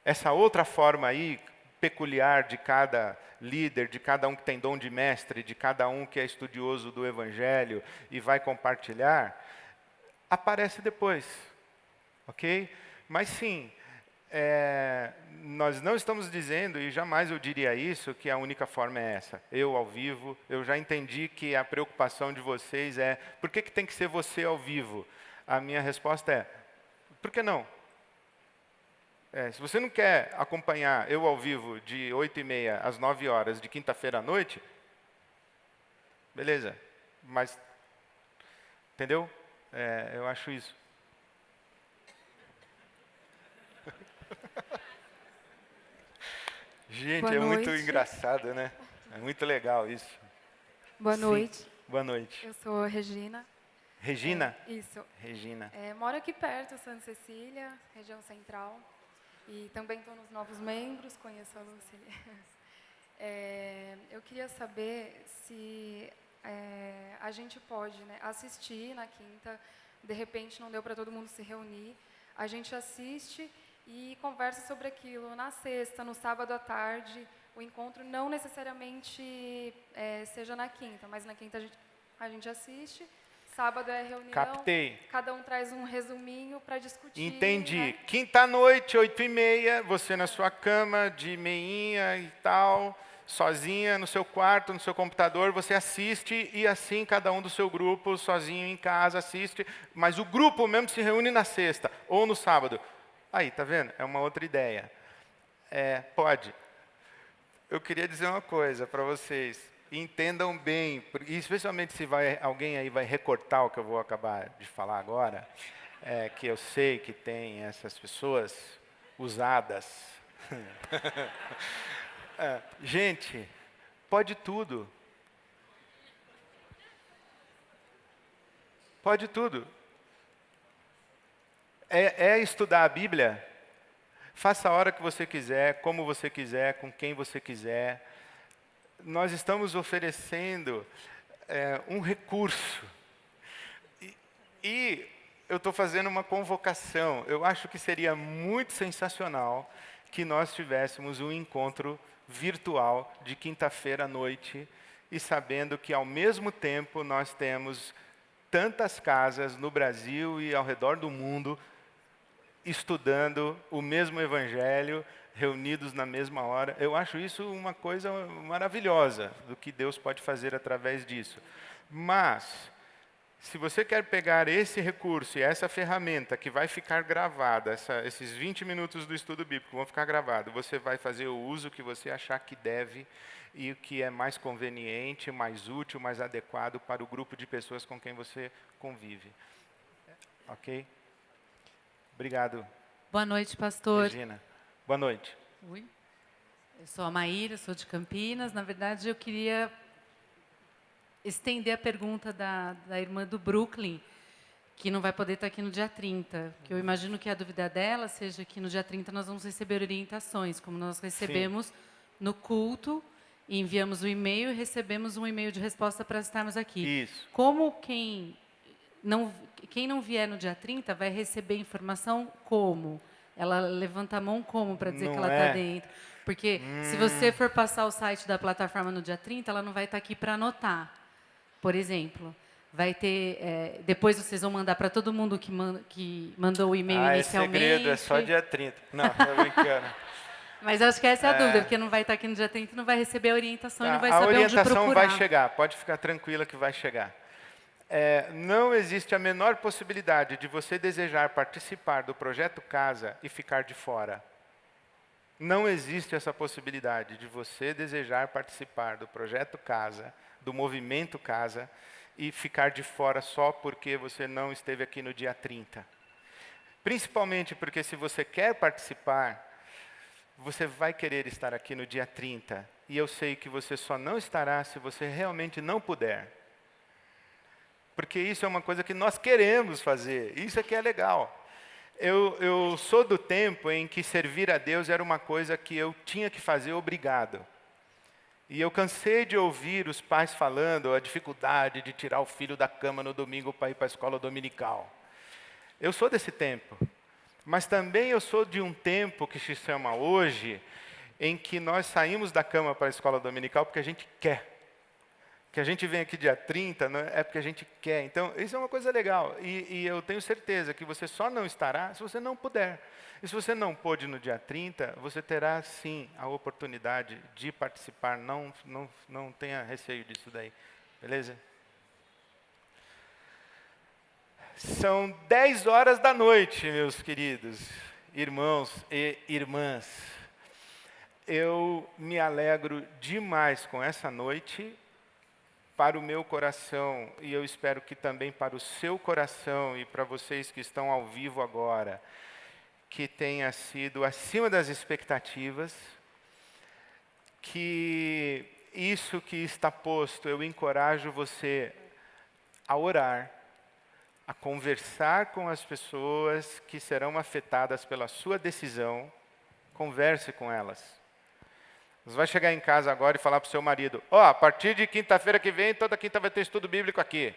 Essa outra forma aí, peculiar de cada líder, de cada um que tem dom de mestre, de cada um que é estudioso do Evangelho e vai compartilhar, aparece depois, ok? Mas sim, nós não estamos dizendo, e jamais eu diria isso, que a única forma é essa. Eu ao vivo, eu já entendi que a preocupação de vocês é: por que tem que ser você ao vivo? A minha resposta é: por que não? Se você não quer acompanhar eu ao vivo de 8h30 às 9 horas de quinta-feira à noite, beleza. Mas, entendeu? Eu acho isso. Gente, Boa é muito noite. engraçado, né? É muito legal isso. Boa Sim. noite. Boa noite. Eu sou a Regina. Regina? Isso. Regina. Moro aqui perto, Santa Cecília, região central. E também estou nos novos membros, conheço a Lucília. Eu queria saber se a gente pode, né, assistir na quinta, de repente não deu para todo mundo se reunir, a gente assiste e conversa sobre aquilo na sexta, no sábado à tarde. O encontro não necessariamente seja na quinta, mas na quinta a gente assiste. Sábado é reunião. Captei. Cada um traz um resuminho para discutir. Entendi. Né? Quinta-noite, 8h30, você na sua cama, de meinha e tal, sozinha no seu quarto, no seu computador, você assiste e assim cada um do seu grupo, sozinho em casa, assiste. Mas o grupo mesmo se reúne na sexta ou no sábado. Aí, tá vendo? É uma outra ideia. Pode. Eu queria dizer uma coisa para vocês. Entendam bem, especialmente se alguém aí vai recortar o que eu vou acabar de falar agora, que eu sei que tem essas pessoas usadas. Gente, pode tudo. Pode tudo. Estudar a Bíblia? Faça a hora que você quiser, como você quiser, com quem você quiser. Nós estamos oferecendo um recurso. E eu estou fazendo uma convocação. Eu acho que seria muito sensacional que nós tivéssemos um encontro virtual de quinta-feira à noite e sabendo que, ao mesmo tempo, nós temos tantas casas no Brasil e ao redor do mundo estudando o mesmo Evangelho, reunidos na mesma hora. Eu acho isso uma coisa maravilhosa do que Deus pode fazer através disso. Mas, se você quer pegar esse recurso e essa ferramenta que vai ficar gravada, esses 20 minutos do estudo bíblico vão ficar gravados, você vai fazer o uso que você achar que deve e o que é mais conveniente, mais útil, mais adequado para o grupo de pessoas com quem você convive. Ok? Obrigado. Boa noite, pastor. Regina. Boa noite. Oi. Eu sou a Maíra, sou de Campinas. Na verdade, eu queria estender a pergunta da irmã do Brooklyn, que não vai poder estar aqui no dia 30. Que eu imagino que a dúvida dela seja que no dia 30 nós vamos receber orientações, como nós recebemos no culto, e enviamos o e-mail e recebemos um e-mail de resposta para estarmos aqui. Isso. Como quem não vier no dia 30 vai receber informação como? Ela levanta a mão como para dizer que ela está dentro? Porque se você for passar o site da plataforma no dia 30, ela não vai estar aqui para anotar. Por exemplo, vai ter... depois vocês vão mandar para todo mundo que mandou o e-mail inicialmente. É segredo, é só dia 30. Não, tô brincando. Mas acho que essa é a dúvida, porque não vai estar aqui no dia 30 e não vai receber a orientação e não vai saber onde procurar. A orientação vai chegar, pode ficar tranquila que vai chegar. Não existe a menor possibilidade de você desejar participar do Projeto Casa e ficar de fora. Não existe essa possibilidade de você desejar participar do Projeto Casa, do Movimento Casa, e ficar de fora só porque você não esteve aqui no dia 30. Principalmente porque se você quer participar, você vai querer estar aqui no dia 30. E eu sei que você só não estará se você realmente não puder. Porque isso é uma coisa que nós queremos fazer. Isso é que é legal. Eu sou do tempo em que servir a Deus era uma coisa que eu tinha que fazer obrigado. E eu cansei de ouvir os pais falando a dificuldade de tirar o filho da cama no domingo para ir para a escola dominical. Eu sou desse tempo. Mas também eu sou de um tempo que se chama hoje, em que nós saímos da cama para a escola dominical porque a gente quer. Que a gente vem aqui dia 30, né, é porque a gente quer. Então, isso é uma coisa legal. E eu tenho certeza que você só não estará se você não puder. E se você não pôde no dia 30, você terá, sim, a oportunidade de participar. Não tenha receio disso daí. Beleza? São 10 horas da noite, meus queridos. irmãos e irmãs, eu me alegro demais com essa noite, para o meu coração, e eu espero que também para o seu coração e para vocês que estão ao vivo agora, que tenha sido acima das expectativas, que isso que está posto, eu encorajo você a orar, a conversar com as pessoas que serão afetadas pela sua decisão, converse com elas. Você vai chegar em casa agora e falar para o seu marido, a partir de quinta-feira que vem, toda quinta vai ter estudo bíblico aqui.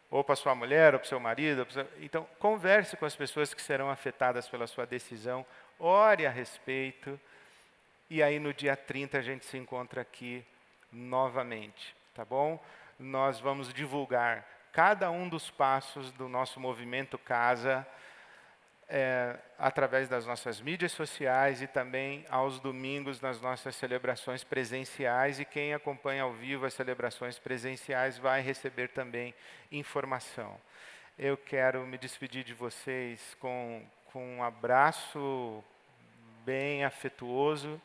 Ou para sua mulher, ou para o seu marido. Então, converse com as pessoas que serão afetadas pela sua decisão, ore a respeito, e aí no dia 30 a gente se encontra aqui novamente, tá bom? Nós vamos divulgar cada um dos passos do nosso movimento Casa, através das nossas mídias sociais e também aos domingos nas nossas celebrações presenciais, e quem acompanha ao vivo as celebrações presenciais vai receber também informação. Eu quero me despedir de vocês com um abraço bem afetuoso,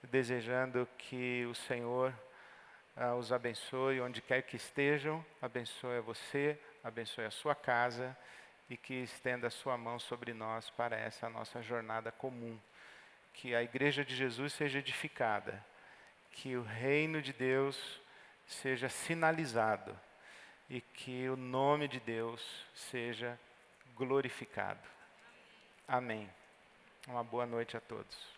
desejando que o Senhor os abençoe onde quer que estejam, abençoe a você, abençoe a sua casa, e que estenda a sua mão sobre nós para essa nossa jornada comum. Que a Igreja de Jesus seja edificada, que o reino de Deus seja sinalizado e que o nome de Deus seja glorificado. Amém. Uma boa noite a todos.